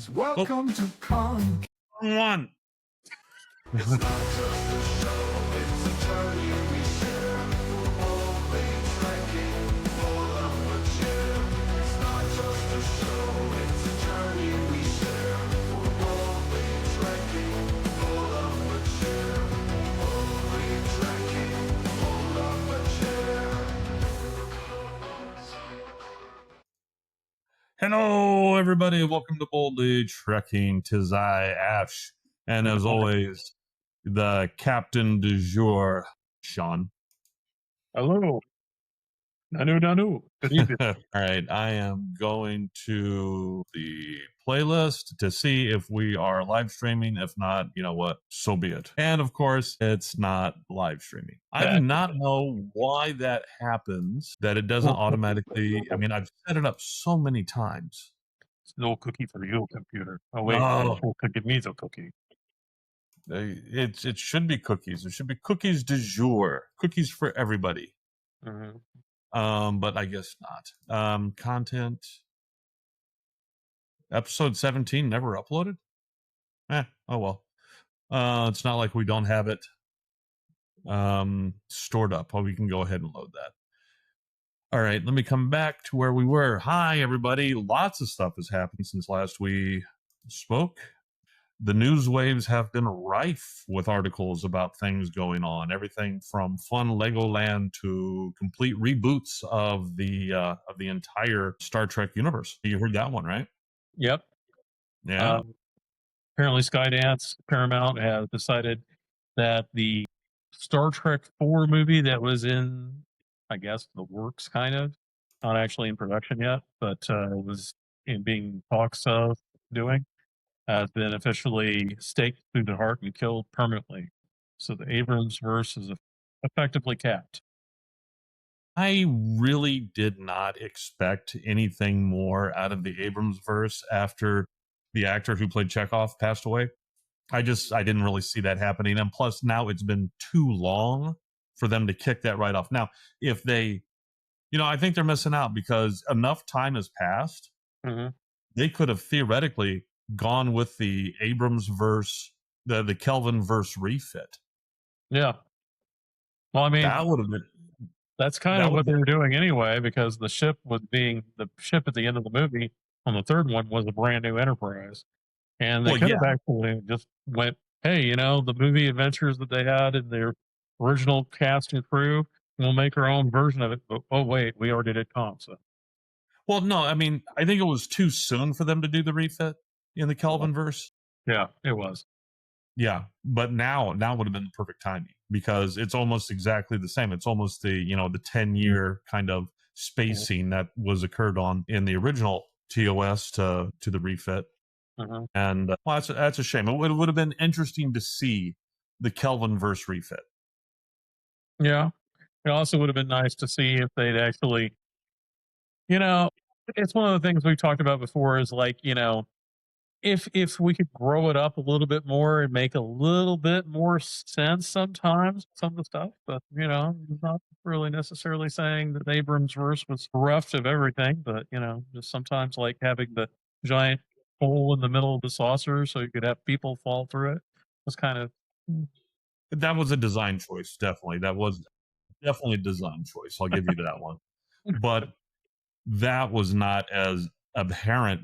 Oh, Welcome to Con. one. It's not just a show, it's a journey we share. We're always trekking full of a cheer. It's not just a show, it's a journey we share. We're always trekking full of a cheer. Always trekking full of a Hello, everybody. Welcome to Boldly Trekking. 'Tis I, Ash. And as always, the captain du jour, Sean. Hello. Nanu. Good evening. All right. I am going to the playlist to see if we are live streaming. If not, you know what? So be it. And of course, it's not live streaming. I do not know why that happens, that it doesn't automatically. I mean, I've set it up so many times. It's no cookie for you, computer. Oh, wait. No. It's cookie means a cookie. It should be cookies. It should be cookies du jour. Cookies for everybody. Mm-hmm. But I guess not. Content. Episode 17 never uploaded? Oh well. It's not like we don't have it stored up. Oh, we can go ahead and load that. All right, let me come back to where we were. Hi, everybody. Lots of stuff has happened since last we spoke. The news waves have been rife with articles about things going on. Everything from fun Legoland to complete reboots of the entire Star Trek universe. You heard that one, right? Yep. Yeah. Apparently, Skydance Paramount has decided that the Star Trek 4 movie that was in, I guess, the works, kind of, not actually in production yet, but was in being talks of doing, has been officially staked through the heart and killed permanently. So the Abrams verse is effectively capped. I really did not expect anything more out of the Abrams verse after the actor who played Chekhov passed away. I didn't really see that happening. And plus, now it's been too long for them to kick that right off. Now, if they, I think they're missing out because enough time has passed. Mm-hmm. They could have theoretically gone with the Abrams verse, the Kelvin verse refit. Yeah. Well, I mean, that would have been. That's kind of what they were doing anyway, because the ship at the end of the movie on the third one was a brand new Enterprise. And they could have actually just went, hey, the movie adventures that they had in their original cast and crew, we'll make our own version of it. But, oh, wait, we already did comp. So. Well, no, I mean, I think it was too soon for them to do the refit in the Kelvin verse. Yeah, it was. Yeah, but now would have been the perfect timing because it's almost exactly the same. It's almost the 10-year kind of spacing that was occurred on in the original TOS to the refit. Mm-hmm. And that's a shame. It would have been interesting to see the Kelvin verse refit. Yeah, it also would have been nice to see if they'd actually, it's one of the things we've talked about before is like, if we could grow it up a little bit more and make a little bit more sense sometimes, some of the stuff, but not really necessarily saying that Abrams' verse was bereft of everything, but just sometimes like having the giant hole in the middle of the saucer so you could have people fall through it was kind of. That was a design choice, definitely. That was definitely a design choice. I'll give you that one. But that was not as abhorrent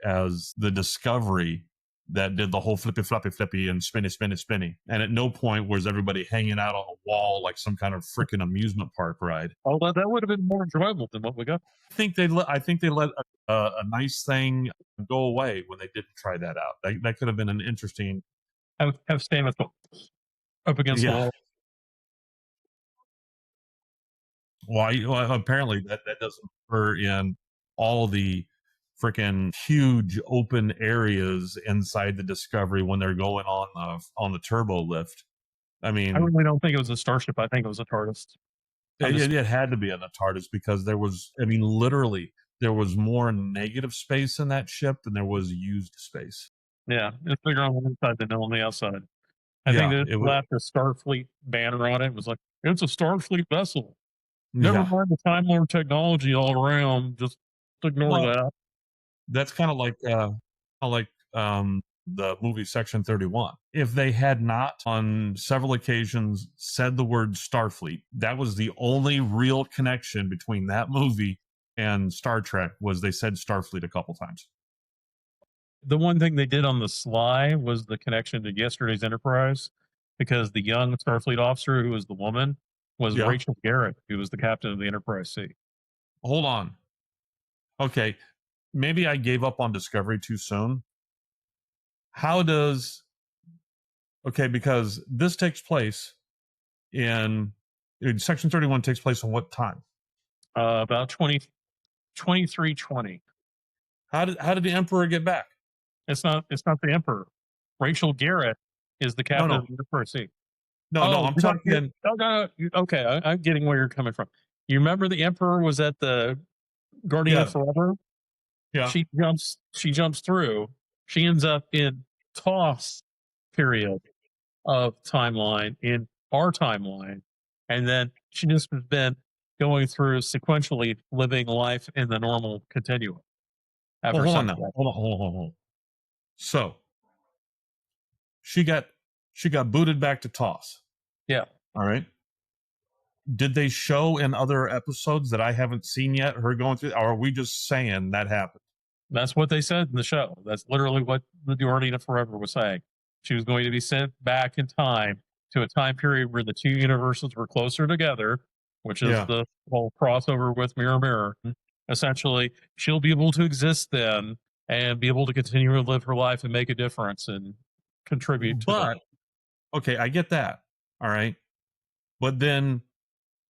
as the Discovery that did the whole flippy and spinny. And at no point was everybody hanging out on a wall like some kind of freaking amusement park ride. Oh, that would have been more enjoyable than what we got. I think they let a nice thing go away when they didn't try that out. That could have been an interesting. Have Stamets up against the wall. Well, apparently that doesn't occur in all the freaking huge open areas inside the Discovery when they're going on the turbo lift. I mean, I really don't think it was a starship. I think it was a TARDIS. It had to be on a TARDIS because literally there was more negative space in that ship than there was used space. Yeah, it's bigger on the inside than on the outside. I think they slapped a Starfleet banner on it. It was like, it's a Starfleet vessel. Never mind the Time Lord technology all around. Just ignore that. That's kind of like the movie Section 31. If they had not on several occasions said the word Starfleet, that was the only real connection between that movie and Star Trek, was they said Starfleet a couple times. The one thing they did on the sly was the connection to yesterday's Enterprise, because the young Starfleet officer who was the woman was Yeah. Rachel Garrett, who was the captain of the Enterprise C. Hold on. Okay, maybe I gave up on Discovery too soon. How does because this takes place in Section 31 takes place in what time? About 2320. How did the Emperor get back? It's not the Emperor. Rachel Garrett is the captain No. of the Enterprise C. No, I'm talking. Okay, I'm getting where you're coming from. You remember the Emperor was at the Guardian of Forever? Yeah. She jumps through. She ends up in TOS period of timeline in our timeline, and then she just has been going through sequentially living life in the normal continuum. Hold on now. Hold on. So she got booted back to TOS. Yeah. All right. Did they show in other episodes that I haven't seen yet her going through, or are we just saying that happened? That's what they said in the show. That's literally what the Guardian of Forever was saying. She was going to be sent back in time to a time period where the two universes were closer together, which is the whole crossover with Mirror Mirror. Essentially, she'll be able to exist then and be able to continue to live her life and make a difference and contribute to But okay, I get that. All right. But then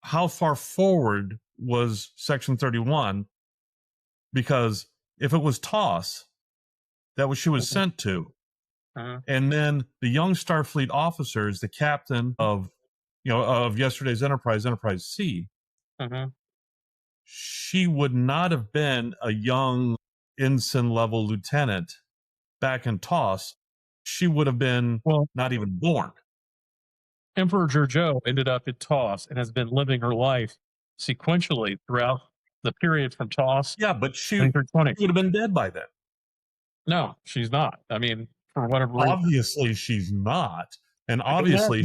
how far forward was Section 31? Because if it was TOS, that was she was sent to. And then the young Starfleet officers, the captain of yesterday's Enterprise C, she would not have been a young ensign level lieutenant back in TOS. She would have been not even born. Emperor Georgiou ended up at TOS and has been living her life sequentially throughout the period from TOS. Yeah, but she would have been dead by then. No, she's not. I mean, for whatever reason. Obviously, she's not. And obviously,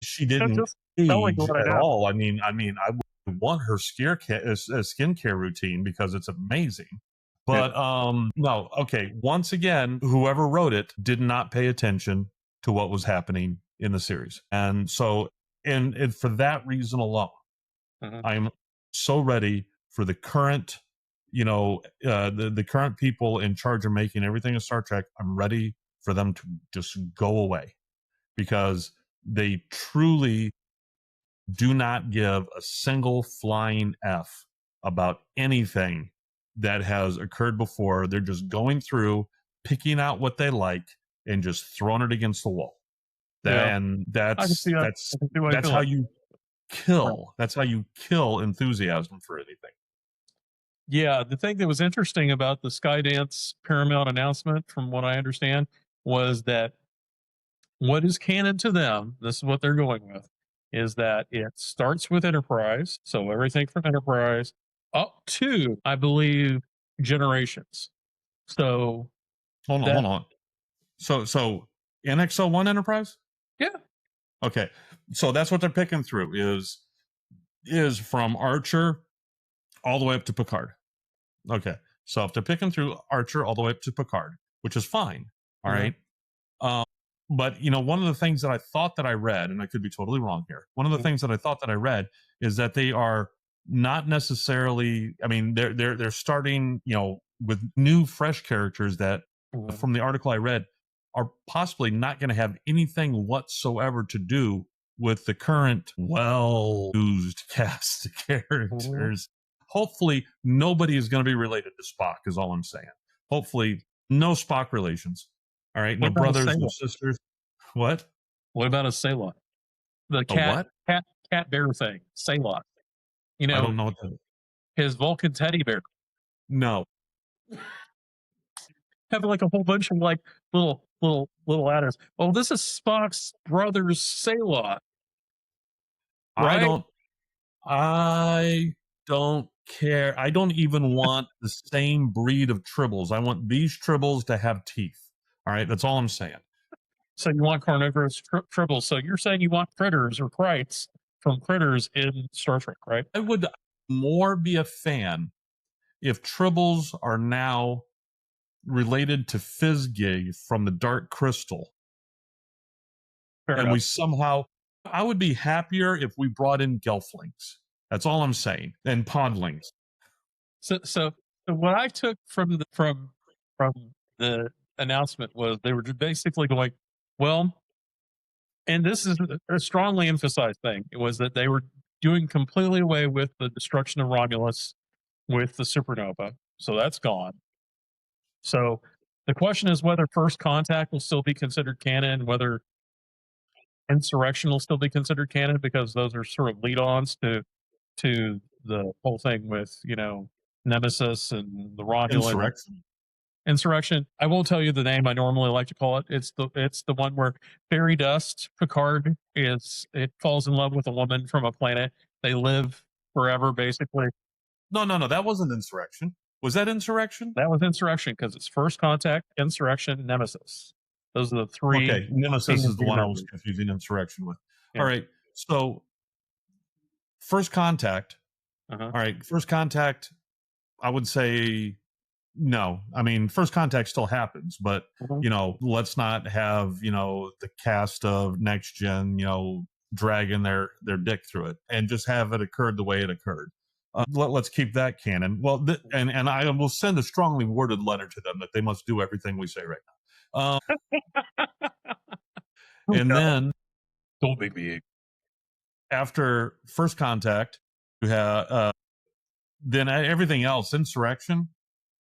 she didn't age at all. I mean, I would want her skincare routine because it's amazing. But no, okay. Once again, whoever wrote it did not pay attention to what was happening in the series, and so and for that reason alone, I'm so ready for the current, the current people in charge of making everything in Star Trek. I'm ready for them to just go away, because they truly do not give a single flying F about anything that has occurred before. They're just going through, picking out what they like, and just throwing it against the wall. And that's how you kill. That's how you kill enthusiasm for anything. Yeah, the thing that was interesting about the Skydance Paramount announcement, from what I understand, was that what is canon to them, this is what they're going with, is that it starts with Enterprise. So everything from Enterprise up to, I believe, Generations. So hold on. So NX-01 Enterprise? Yeah. Okay. So that's what they're picking through is from Archer all the way up to Picard. Okay. So if they're picking through Archer all the way up to Picard, which is fine. All right. But one of the things that I thought that I read, and I could be totally wrong here, one of the things that I thought that I read is that they are not necessarily, I mean, they're starting, with new fresh characters that from the article I read are possibly not going to have anything whatsoever to do with the current well-used cast of characters. Hopefully nobody is going to be related to Spock, is all I'm saying. Hopefully no Spock relations. All right. No brothers, no sisters. What? What about a Sailot? The cat bear thing. Sailot. I don't know what that is. His Vulcan teddy bear. No. Have like a whole bunch of like little adders. Oh, this is Spock's brother's Sailot. Right? I don't care. I don't even want the same breed of tribbles. I want these tribbles to have teeth. All right, that's all I'm saying. So you want carnivorous tribbles. So you're saying you want critters or krites from critters in Star Trek, right? I would more be a fan if tribbles are now related to Fizzgig from the Dark Crystal, Fair and enough. we somehow. I would be happier if we brought in Gelflings. That's all I'm saying, and Podlings. So what I took from the announcement was they were basically going, well, and this is a strongly emphasized thing. It was that they were doing completely away with the destruction of Romulus with the supernova. So that's gone. So the question is whether First Contact will still be considered canon, whether Insurrection will still be considered canon, because those are sort of lead-ons to the whole thing with, Nemesis and the Romulan Insurrection. I won't tell you the name I normally like to call it. It's the one where fairy dust Picard it falls in love with a woman from a planet. They live forever, basically. No. That wasn't Insurrection. Was that Insurrection? That was Insurrection because it's First Contact, Insurrection, Nemesis. Those are the three. Okay, Nemesis is the one I was movies. confusing Insurrection with. Yeah. All right, so First Contact. Uh-huh. All right, First Contact. I would say no. I mean, First Contact still happens, but Mhm. let's not have the cast of Next Gen, dragging their dick through it, and just have it occurred the way it occurred. Let's keep that canon. Well, and I will send a strongly worded letter to them that they must do everything we say right now. And then Don't make me. after First Contact, you have then everything else, Insurrection.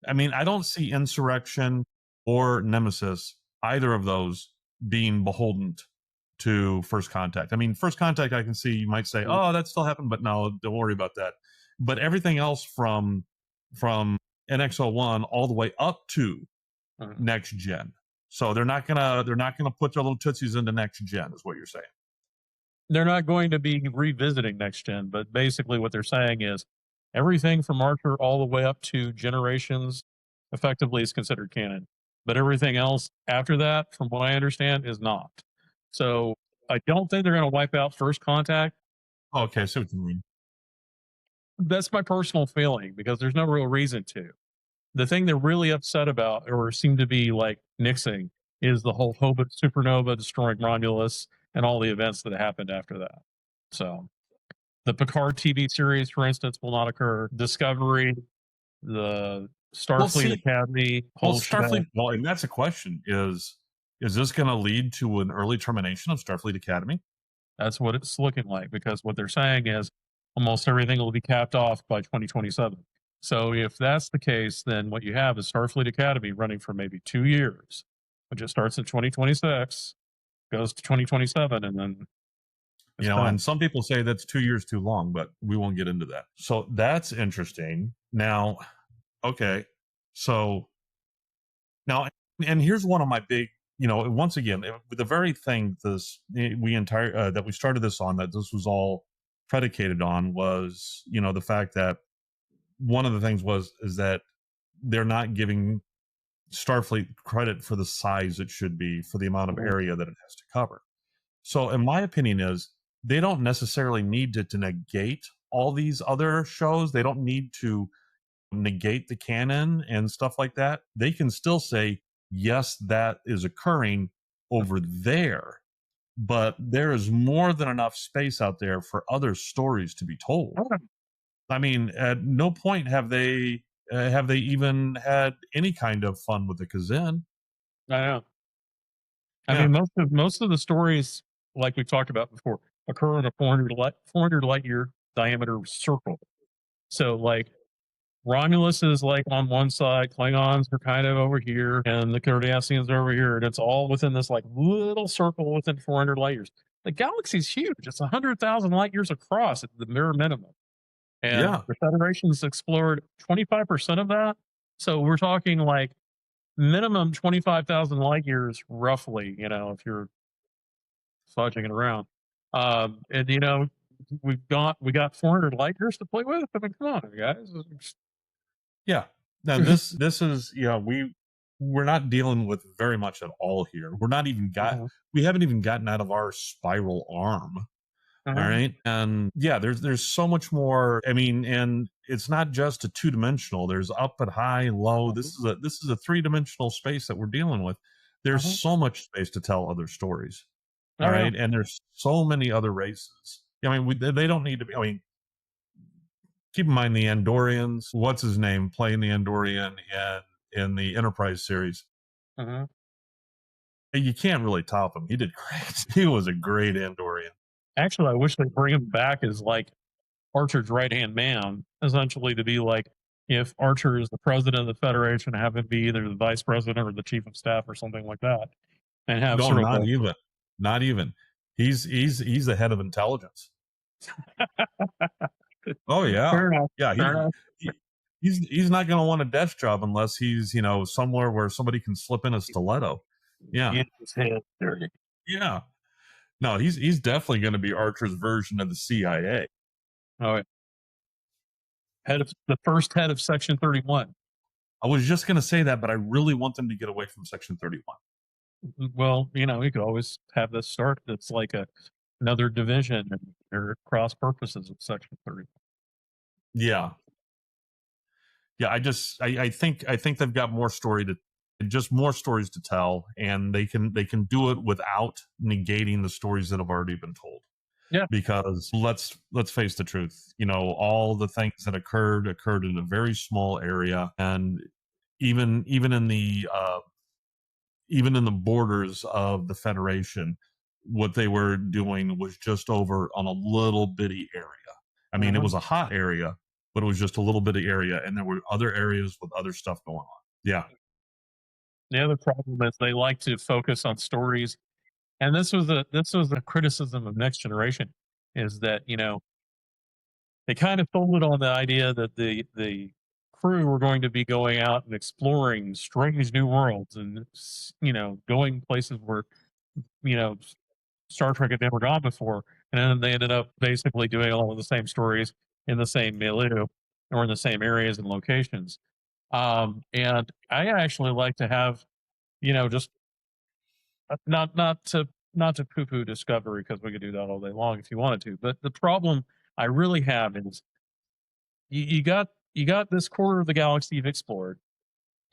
I mean, I don't see Insurrection or Nemesis, either of those, being beholden to First Contact. I mean, First Contact, I can see you might say, oh, that still happened, but no, don't worry about that. But everything else from NX-01 all the way up to Next Gen. So they're not gonna put their little tootsies into Next Gen, is what you're saying. They're not going to be revisiting Next Gen, but basically what they're saying is everything from Archer all the way up to Generations effectively is considered canon. But everything else after that, from what I understand, is not. So I don't think they're going to wipe out First Contact. Okay, so what you mean. That's my personal feeling because there's no real reason to. The thing they're really upset about or seem to be like nixing is the whole Hobart supernova destroying Romulus and all the events that happened after that. So the Picard TV series, for instance, will not occur. Discovery, the Starfleet Academy, well, Starfleet. Well, and that's a question: is this going to lead to an early termination of Starfleet Academy? That's what it's looking like because what they're saying is almost everything will be capped off by 2027. So if that's the case, then what you have is Starfleet Academy running for maybe 2 years, which it starts in 2026, goes to 2027, and then and some people say that's 2 years too long, but we won't get into that. So that's interesting. Now, okay, so now, and here's one of my big, once again, the very thing that we started this on, that this was all predicated on, was the fact that one of the things is that they're not giving Starfleet credit for the size it should be, for the amount of area that it has to cover. So in my opinion is they don't necessarily need to negate all these other shows. They don't need to negate the canon and stuff like that. They can still say, yes, that is occurring over there, but there is more than enough space out there for other stories to be told. I mean, at no point have they even had any kind of fun with the Kazin. I know. I mean, most of the stories, like we talked about before, occur in a 400 light year diameter circle. So, like, Romulus is like on one side, Klingons are kind of over here, and the Cardassians are over here, and it's all within this like little circle within 400 light years. The galaxy's huge; it's 100,000 light years across at the bare minimum. And the Federation's explored 25% of that. So we're talking like minimum 25,000 light years, roughly, if you're sludging it around. And, we got 400 light years to play with. I mean, come on, guys. Yeah. Now this is, we're not dealing with very much at all here. We haven't even gotten out of our spiral arm. All right. And yeah, there's so much more. I mean, and it's not just a two-dimensional. There's up and high and low. This is a three-dimensional space that we're dealing with. There's so much space to tell other stories. All right. And there's so many other races. I mean, they don't need to be. I mean, keep in mind the Andorians. What's his name playing the Andorian in the Enterprise series? You can't really top him. He did great. He was a great Andorian. Actually, I wish they'd bring him back as like Archer's right hand man, essentially, to be like, if Archer is the president of the Federation, have him be either the vice president or the chief of staff or something like that, and have No, not even. He's the head of intelligence. Oh yeah, fair enough. yeah. He's not going to want a desk job unless he's somewhere where somebody can slip in a stiletto. Yeah, In his head. There you go. yeah. No, he's definitely going to be Archer's version of the CIA. Oh, yeah. The first head of Section 31. I was just going to say that, but I really want them to get away from Section 31. Well, you could always have this start that's like another division, and they're cross purposes of Section 31. Yeah, yeah. I think they've got more stories to tell, and they can do it without negating the stories that have already been told. Yeah. Because let's face the truth. All the things that occurred in a very small area, and even in the borders of the Federation, what they were doing was just over on a little bitty area. I mean, it was a hot area, but it was just a little bitty area, and there were other areas with other stuff going on. Yeah. The other problem is they like to focus on stories, and this was the criticism of Next Generation, is that they kind of folded on the idea that the crew were going to be going out and exploring strange new worlds, and going places where Star Trek had never gone before, and then they ended up basically doing all of the same stories in the same milieu or in the same areas and locations. And I actually like to have, just not to poo-poo Discovery, because we could do that all day long if you wanted to. But the problem I really have is you got this quarter of the galaxy you've explored,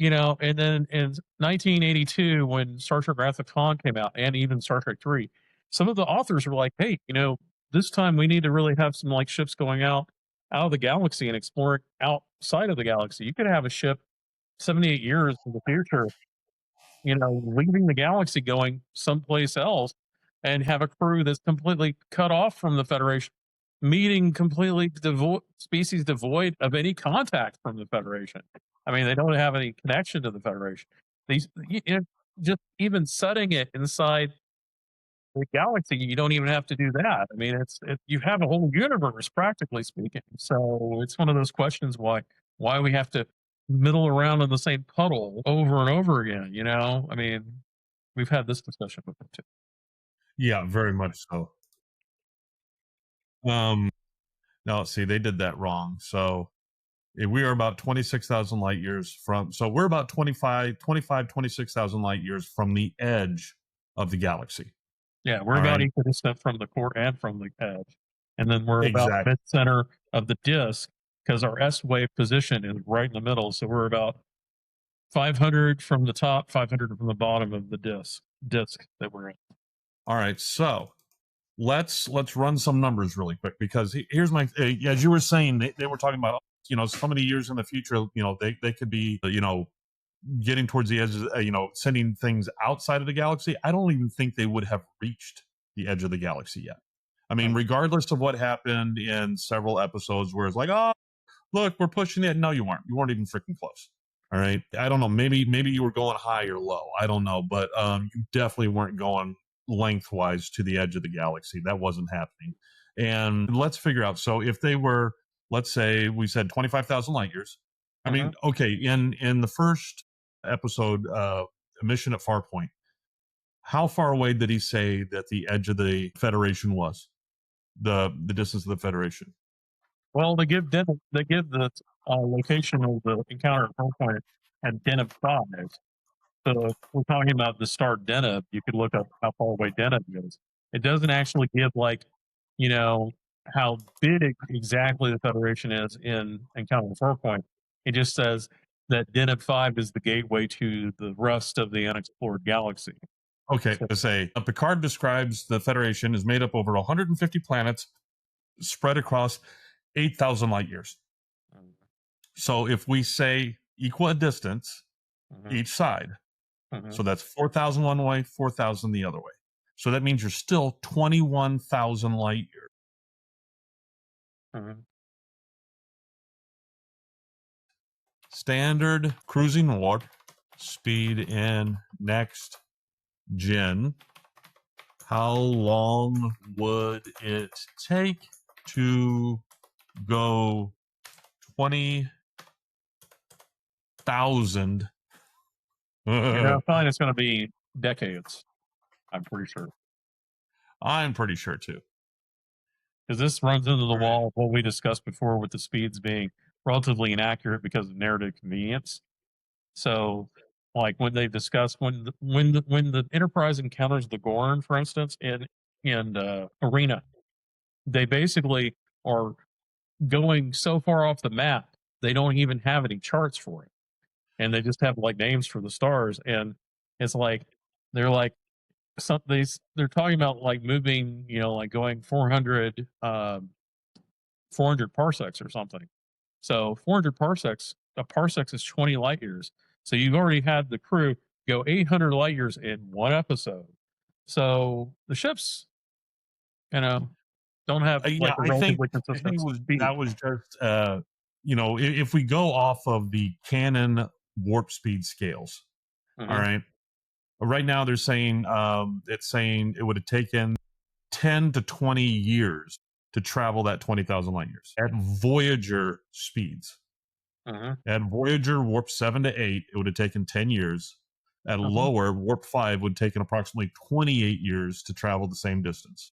and then in 1982 when Star Trek Wrath of Khan came out, and even Star Trek 3, some of the authors were like, hey, this time we need to really have some like ships going out of the galaxy and exploring outside of the galaxy. You could have a ship 78 years in the future, leaving the galaxy going someplace else, and have a crew that's completely cut off from the Federation, meeting completely species devoid of any contact from the Federation. I mean, they don't have any connection to the Federation. These, just even setting it inside the galaxy, you don't even have to do that. I mean, you have a whole universe, practically speaking. So it's one of those questions why we have to middle around in the same puddle over and over again. I mean, we've had this discussion before too. Yeah, very much so. No, see, they did that wrong. So we are about 26,000 light years from, so we're about 26,000 light years from the edge of the galaxy. Yeah, we're about equidistant from the core and from the edge. And then we're about mid-center of the disk, because our S-wave position is right in the middle. So we're about 500 from the top, 500 from the bottom of the disk that we're in. All right, so let's run some numbers really quick, because here's my, as you were saying, they were talking about, so many years in the future, they could be, getting towards the edge, sending things outside of the galaxy. I don't even think they would have reached the edge of the galaxy yet. I mean, regardless of what happened in several episodes where it's like, oh, look, we're pushing it. No, you weren't. You weren't even freaking close. All right. I don't know. Maybe you were going high or low. I don't know. But you definitely weren't going lengthwise to the edge of the galaxy. That wasn't happening. And let's figure out. So if they were, let's say we said 25,000 light years. I mean, okay, in the first episode, Mission at Farpoint, how far away did he say that the edge of the Federation was? the distance of the Federation. Well, they give the location of the encounter at one point at Deneb 5. So if we're talking about the star Deneb, you could look up how far away Deneb is. It doesn't actually give how big exactly the Federation is in Encounter at Farpoint. It just says that Deneb 5 is the gateway to the rest of the unexplored galaxy. Okay, to say Picard describes the Federation is made up over 150 planets spread across 8,000 light years. So if we say equal distance each side, so that's 4,000 one way, 4,000 the other way. So that means you're still 21,000 light years. Standard cruising warp speed in next gen. How long would it take to go 20,000? You're gonna find it's going to be decades. I'm pretty sure. I'm pretty sure too. Because this runs into the wall of what we discussed before with the speeds being relatively inaccurate because of narrative convenience. So, like when they discuss when the Enterprise encounters the Gorn, for instance, in Arena, they basically are going so far off the map they don't even have any charts for it, and they just have like names for the stars, and it's like they're like they're talking about like moving, like going 400 parsecs or something. So 400 parsecs, a parsec is 20 light years. So you've already had the crew go 800 light years in one episode. So the ships, don't have like a relatively consistent speed. That was just if we go off of the canon warp speed scales, all right. Right now they're saying it's saying it would have taken 10 to 20 years to travel that 20,000 light years at Voyager speeds. At Voyager warp 7 to 8, it would have taken 10 years. At lower warp 5 would have taken approximately 28 years to travel the same distance.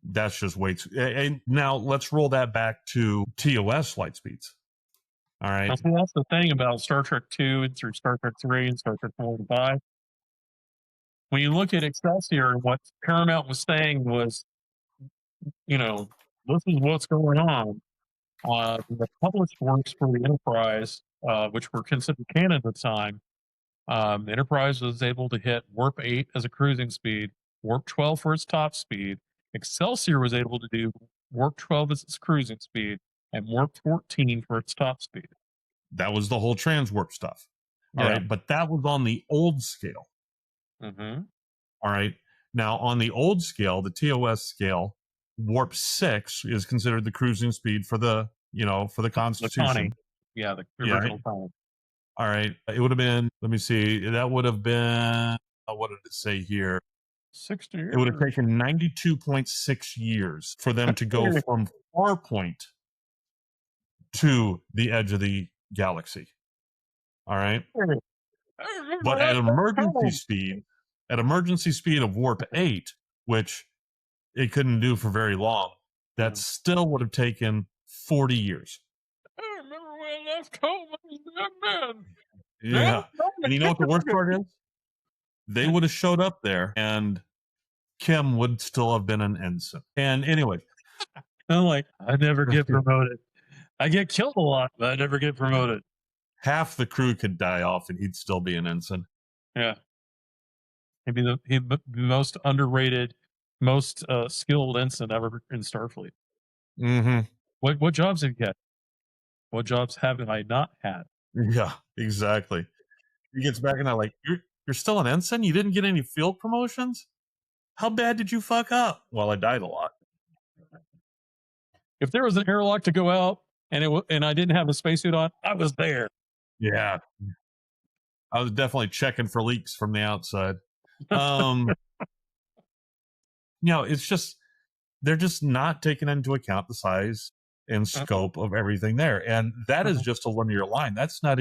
That's just way too. And now let's roll that back to TOS light speeds. All right. That's the thing about Star Trek 2 through Star Trek 3 and Star Trek 4 and 5. When you look at Excelsior, what Paramount was saying was, this is what's going on. The published works for the Enterprise, which were considered canon at the time, Enterprise was able to hit Warp 8 as a cruising speed, Warp 12 for its top speed. Excelsior was able to do Warp 12 as its cruising speed, and Warp 14 for its top speed. That was the whole transwarp stuff. All right. But that was on the old scale. All right. Now, on the old scale, the TOS scale, Warp 6 is considered the cruising speed for the Constitution. The original Connie. All right. It would have been, let me see, that would have been, what did it say here? 60 years. It would have taken 92.6 years for them to go from Farpoint to the edge of the galaxy. All right. But at emergency speed of Warp 8, which it couldn't do for very long, that still would have taken 40 years. I remember when I left home, I was a young man. Yeah. And you know what the worst part is? They would have showed up there and Kim would still have been an ensign. And anyway. I'm like, I never get promoted. I get killed a lot, but I never get promoted. Half the crew could die off and he'd still be an ensign. Yeah. He'd be the most underrated, most skilled ensign ever in Starfleet. What jobs have you had? What jobs have I not had? Yeah, exactly. He gets back and I'm like, you're still an ensign? You didn't get any field promotions? How bad did you fuck up? Well, I died a lot. If there was an airlock to go out and I didn't have a spacesuit on, I was there. Yeah. I was definitely checking for leaks from the outside. It's just, they're just not taking into account the size and scope of everything there. And that is just a linear line. That's not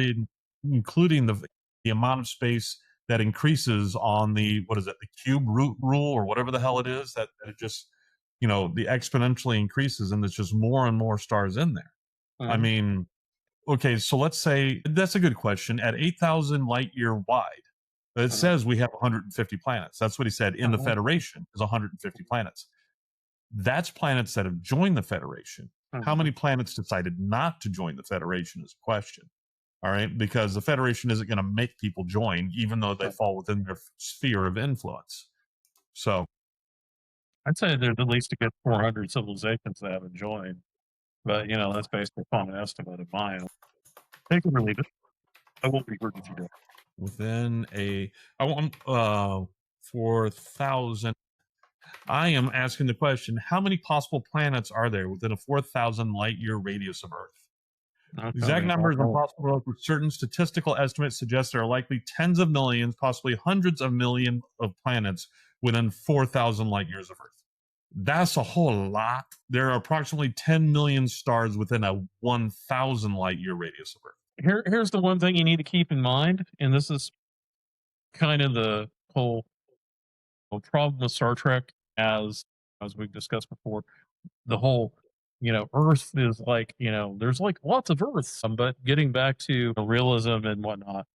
including the amount of space that increases on the, what is it, the cube root rule or whatever the hell it is, that it just, the exponentially increases, and there's just more and more stars in there. I mean, okay, so let's say that's a good question. At 8,000 light year wide, it says we have 150 planets. That's what he said in the Federation is 150 planets. That's planets that have joined the Federation. How many planets decided not to join the Federation is a question. All right, because the Federation isn't going to make people join, even though they fall within their sphere of influence. So I'd say there's at least a good 400 civilizations that haven't joined, but that's based upon an estimate of mine. Take it or leave it. I won't be hurt if you don't. within I want 4,000. I am asking the question: how many possible planets are there within a 4,000 light year radius of Earth? Exact numbers are impossible, but certain statistical estimates suggest there are likely tens of millions, possibly hundreds of millions of planets within 4,000 light years of Earth. That's a whole lot. There are approximately 10 million stars within a 1,000 light year radius of Earth. Here's the one thing you need to keep in mind, and this is kind of the whole problem with Star Trek, as we've discussed before. The whole Earth is like, there's like lots of Earths, but getting back to realism and whatnot,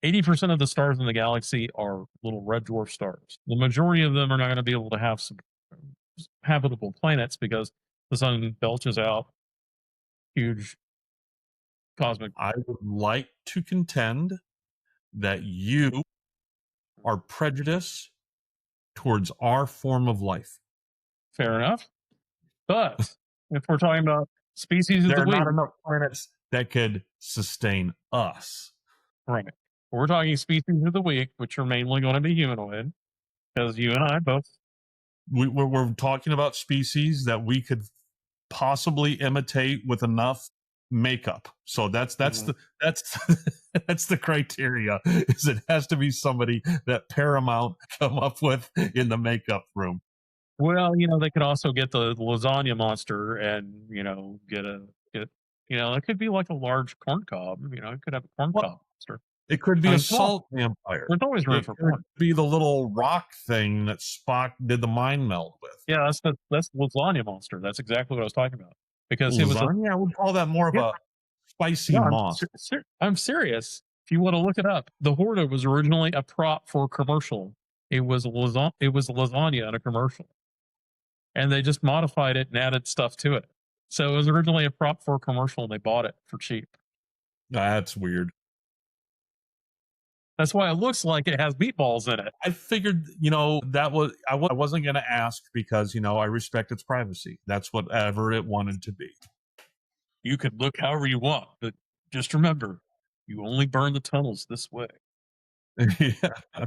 80% of the stars in the galaxy are little red dwarf stars. The majority of them are not going to be able to have some habitable planets because the sun belches out huge cosmic. I would like to contend that you are prejudiced towards our form of life. Fair enough. But if we're talking about species of there the are week, not enough planets that could sustain us. Right. We're talking species of the week, which are mainly going to be humanoid, because you and I both. We're talking about species that we could possibly imitate with enough makeup. So that's the that's the criteria. Is it has to be somebody that Paramount come up with in the makeup room. Well, they could also get the lasagna monster and, get it could be like a large corn cob. It could have a corn cob monster. It could be a salt vampire. There's always room for corn. Be the little rock thing that Spock did the mind meld with. Yeah, that's the lasagna monster. That's exactly what I was talking about. Because lasagna, I would call that more of a spicy moss. I'm serious. If you want to look it up, the Horta was originally a prop for a commercial. It was lasagna in a commercial. And they just modified it and added stuff to it. So it was originally a prop for a commercial, and they bought it for cheap. That's weird. That's why it looks like it has meatballs in it. I figured, that was I wasn't going to ask because, I respect its privacy. That's whatever it wanted to be. You could look however you want, but just remember, you only burn the tunnels this way. Yeah.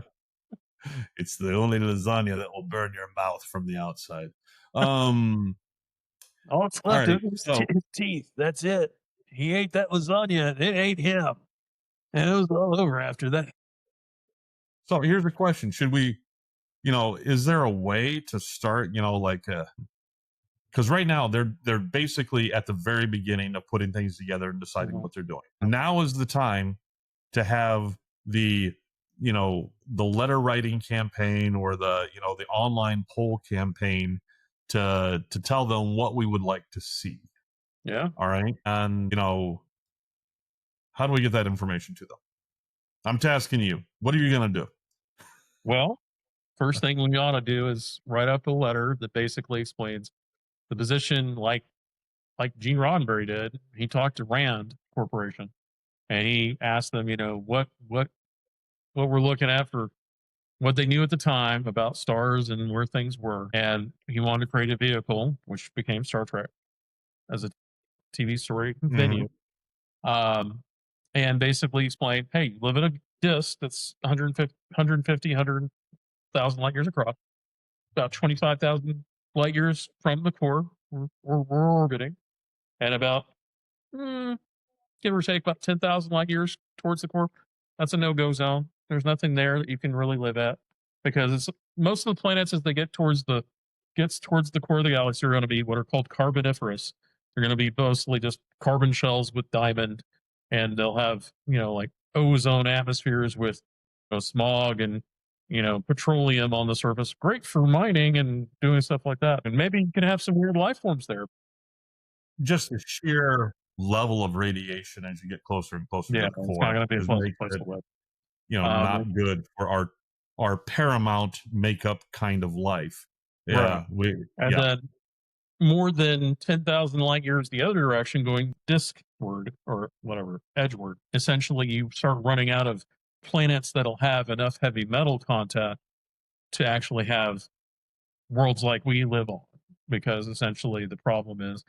It's the only lasagna that will burn your mouth from the outside. All it's left is his teeth. That's it. He ate that lasagna. It ate him. And it was all over after that. So here's the question. Should we, is there a way to start, because right now they're basically at the very beginning of putting things together and deciding what they're doing. Now is the time to have the letter writing campaign or the online poll campaign to tell them what we would like to see. Yeah. All right. And how do we get that information to them? I'm tasking you. What are you going to do? Well, first thing we ought to do is write up a letter that basically explains the position, like Gene Roddenberry did. He talked to Rand Corporation, and he asked them, what we're looking at for what they knew at the time about stars and where things were. And he wanted to create a vehicle, which became Star Trek as a TV story venue. And basically explain, hey, you live in a disk that's 100,000 light years across, about 25,000 light years from the core we're orbiting, and about, give or take, about 10,000 light years towards the core. That's a no-go zone. There's nothing there that you can really live at, because most of the planets, as they get towards the core of the galaxy, are going to be what are called carboniferous. They're going to be mostly just carbon shells with diamond, and they'll have like ozone atmospheres with smog and petroleum on the surface. Great for mining and doing stuff like that. And maybe you can have some weird life forms there. Just the sheer level of radiation as you get closer and closer Yeah, to the it's not core going to be a is pleasant makes place it, to live. not good for our paramount makeup kind of life. Right. Yeah, we And yeah. then more than 10,000 light years the other direction, going diskward or whatever, edgeward, essentially you start running out of planets that'll have enough heavy metal content to actually have worlds like we live on. Because essentially the problem is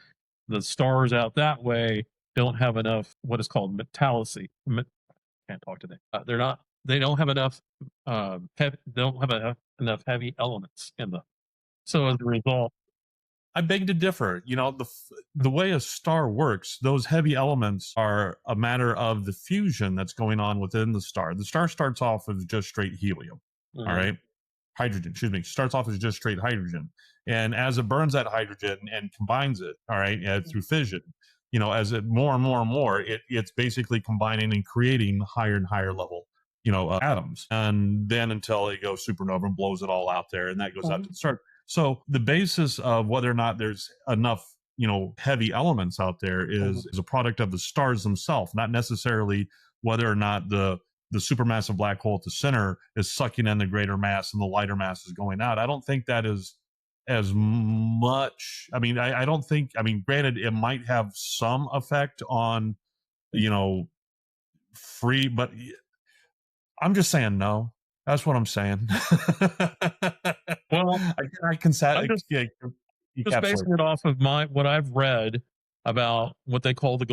the stars out that way don't have enough what is called metallity. Can't talk today. They don't have enough, they don't have enough heavy elements in them. So as a result, I beg to differ. The way a star works, those heavy elements are a matter of the fusion that's going on within the star. The star starts off as just straight helium. All mhm, right. Hydrogen, excuse me, starts off as just straight hydrogen. And as it burns that hydrogen and combines it, all right, through fission, as it more and more and more, it's basically combining and creating higher and higher level, atoms. And then until it goes supernova and blows it all out there, and that goes out to the start. So the basis of whether or not there's enough, heavy elements out there is a product of the stars themselves, not necessarily whether or not the supermassive black hole at the center is sucking in the greater mass and the lighter mass is going out. I don't think that is as much. I mean, I don't think, I mean, granted, it might have some effect on, you know, free, but I'm just saying no. That's what I'm saying. well, I can I'm just encapsulate. basing it off of what I've read about what they call the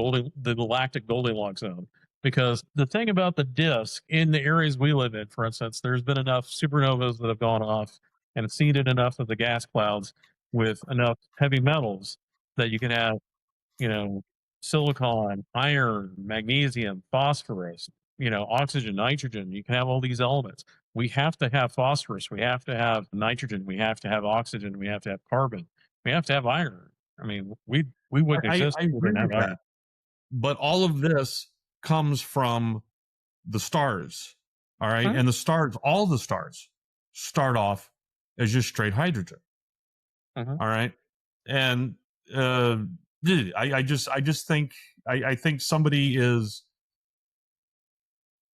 galactic Goldilocks zone. Because the thing about the disk in the areas we live in, for instance, there's been enough supernovas that have gone off and seeded enough of the gas clouds with enough heavy metals that you can have, you know, silicon, iron, magnesium, phosphorus, oxygen, nitrogen. You can have all these elements. We have to have phosphorus. We have to have nitrogen. We have to have oxygen. We have to have carbon. We have to have iron. I mean, we wouldn't exist I if we agree didn't have with iron. that. But all of this comes from the stars. All right. Huh? And the stars, all the stars start off as just straight hydrogen. Mhm. All right. And uh I just think I think somebody is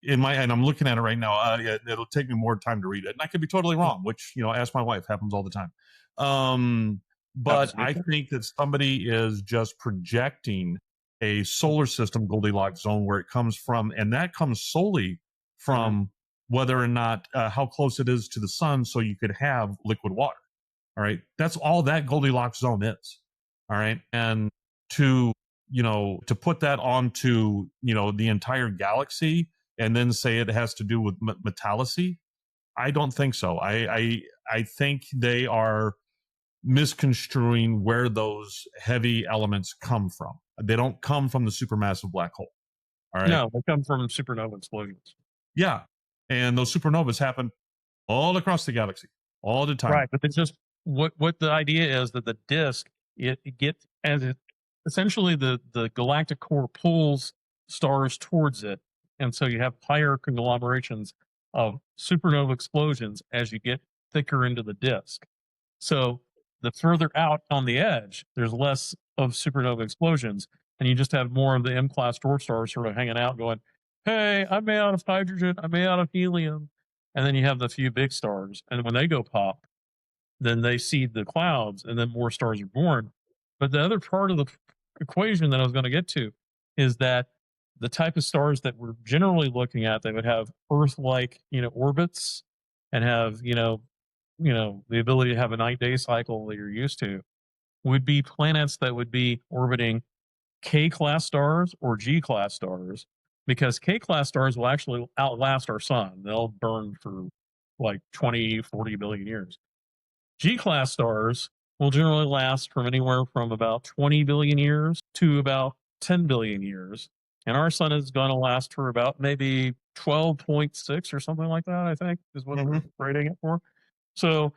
in my, and I'm looking at it right now. It'll take me more time to read it, and I could be totally wrong. Which, ask my wife, happens all the time. But Happens to me I too. think that somebody is just projecting a solar system Goldilocks zone where it comes from, and that comes solely Mhm. from whether or not how close it is to the sun, so you could have liquid water. All right, that's all that Goldilocks zone is. All right, and to to put that onto the entire galaxy and then say it has to do with metallity, I don't think so. I think they are misconstruing where those heavy elements come from. They don't come from the supermassive black hole. All right. No, they come from supernova explosions. Yeah. And those supernovas happen all across the galaxy all the time. Right, but it's just what the idea is that the disk it gets as it essentially the galactic core pulls stars towards it, and so you have higher conglomerations of supernova explosions as you get thicker into the disk. So the further out on the edge, there's less of supernova explosions, and you just have more of the M class dwarf stars sort of hanging out, going, "Hey, I'm made out of hydrogen. I'm made out of helium." And then you have the few big stars, and when they go pop, then they seed the clouds, and then more stars are born. But the other part of the equation that I was going to get to is that the type of stars that we're generally looking at, they would have Earth-like, orbits, and have the ability to have a night-day cycle that you're used to. Would be planets that would be orbiting K class stars or G class stars, because K class stars will actually outlast our sun. They'll burn for like 20, 40 billion years. G class stars will generally last from anywhere from about 20 billion years to about 10 billion years. And our sun is going to last for about maybe 12.6 or something like that, I think, is what they're Mhm. rating it for. So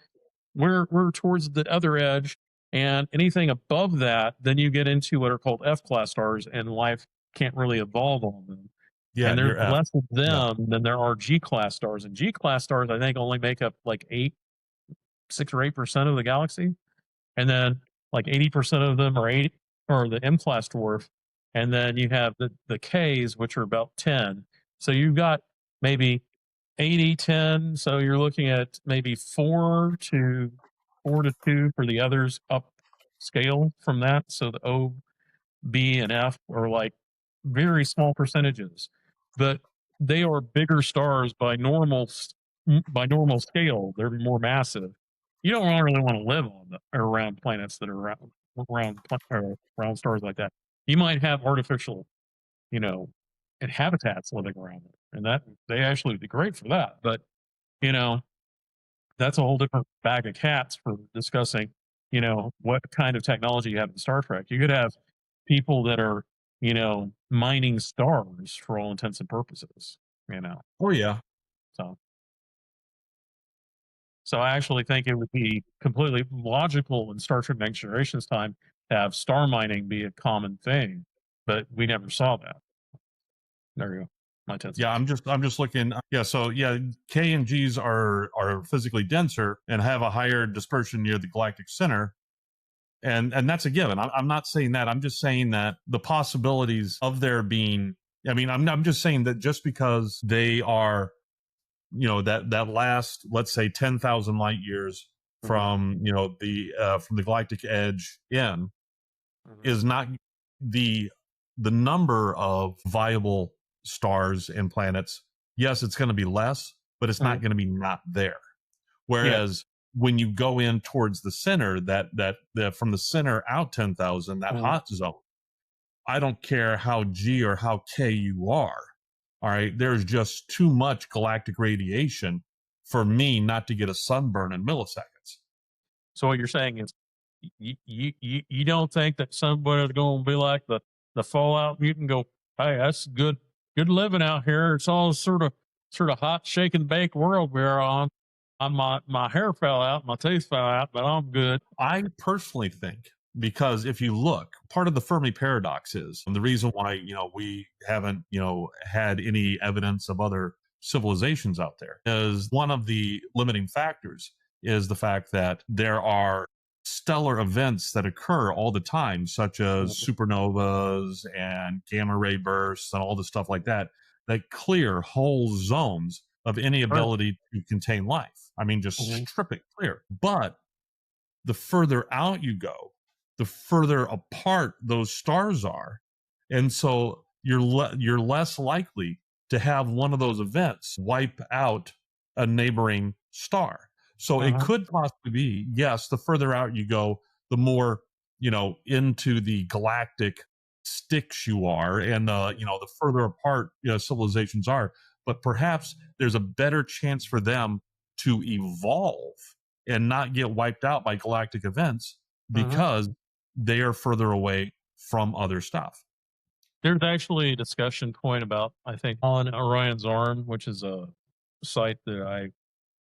we're towards the other edge, and anything above that, then you get into what are called F class stars, and life can't really evolve on them. Yeah, and there's you're F. less of Yeah. them than there are G class stars. And G class stars, I think, only make up like 6 or 8% of the galaxy, and then like 80% of them are eight or the M class dwarf, and then you have the Ks, which are about 10. So you've got maybe 80, 10. So you're looking at maybe 4 to 2 for the others up scale from that. So the O, B, and F are like very small percentages, but they are bigger stars by normal scale. They're more massive. You don't really want to live on around planets that are around stars like that. You might have artificial, you know, and habitats living around it, and that they actually would be great for that. But you know, that's a whole different bag of cats for discussing, what kind of technology you have in Star Trek. You could have people that are, mining stars for all intents and purposes, you know. Oh yeah. So so I actually think it would be completely logical in Star Trek Next Generation's time to have star mining be a common thing, but we never saw that. There you go. My 10 Yeah, I'm just looking. Yeah, so yeah, K and Gs are physically denser and have a higher dispersion near the galactic center, and that's a given. I'm not saying that. I'm just saying that the possibilities of there being. I mean, I'm just saying that just because they are, that last, let's say, 10,000 light years from from the galactic edge in, is not the number of viable stars and planets. Yes, it's going to be less, but it's not going to be not there. Whereas when you go in towards the center, that from the center out 10,000, that hot zone, I don't care how G or how K you are. All right, there's just too much galactic radiation for me not to get a sunburn in milliseconds. So what you're saying is you don't think that somebody's going to be like the Fallout mutant, go, hey, that's good living out here. It's all sort of hot, shake and bake world we're on. My hair fell out, my teeth fell out, but I'm good. I personally think, because if you look, part of the Fermi paradox is, and the reason why we haven't had any evidence of other civilizations out there, is one of the limiting factors is the fact that there are stellar events that occur all the time, such as supernovas and gamma ray bursts and all the stuff like that, that clear whole zones of any ability to contain life. I mean, just strip it clear. But the further out you go, the further apart those stars are, and so you're less likely to have one of those events wipe out a neighboring star. So it could possibly be, yes, the further out you go, the more into the galactic sticks you are, and the further apart civilizations are. But perhaps there's a better chance for them to evolve and not get wiped out by galactic events because they are further away from other stuff. There's actually a discussion point about, I think, on Orion's Arm, which is a site that I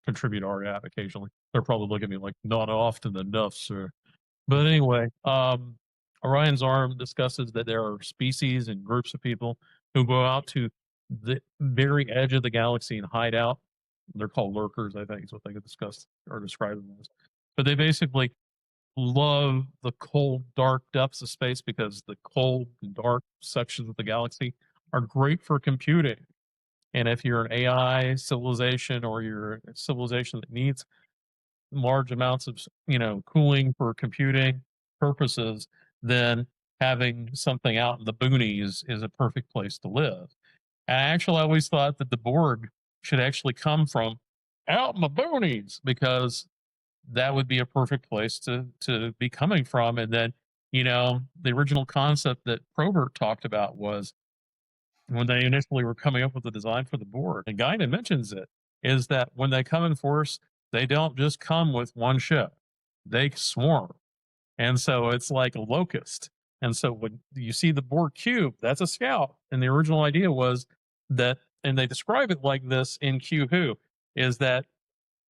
contribute art at occasionally. They're probably looking at me like, not often enough, sir. But anyway, Orion's Arm discusses that there are species and groups of people who go out to the very edge of the galaxy and hide out. They're called lurkers, I think is what they discuss or describe them as. But they basically love the cold, dark depths of space because the cold and dark sections of the galaxy are great for computing. And if you're an AI civilization or you're a civilization that needs large amounts of cooling for computing purposes, then having something out in the boonies is a perfect place to live. And actually, I always thought that the Borg should actually come from out in the boonies, because that would be a perfect place to be coming from. And then the original concept that Probert talked about was, when they initially were coming up with the design for the Borg, and Guinan mentions it, is that when they come in force, they don't just come with one ship, they swarm. And so it's like a locust. And so when you see the Borg cube, that's a scout. And the original idea was that, and they describe it like this in Q Who, is that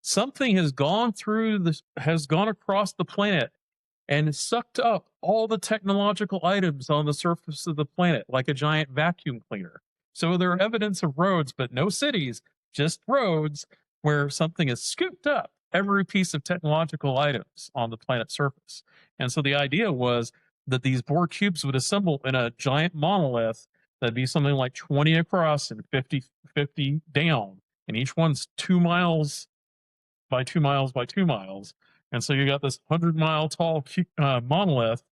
something has gone across the planet and sucked up all the technological items on the surface of the planet like a giant vacuum cleaner. So there are evidence of roads, but no cities, just roads where something has scooped up every piece of technological items on the planet's surface. And so the idea was that these Borg cubes would assemble in a giant monolith that'd be something like 20 across and 50 down. And each one's 2 miles by 2 miles by 2 miles. And so you got this 100-mile tall monolith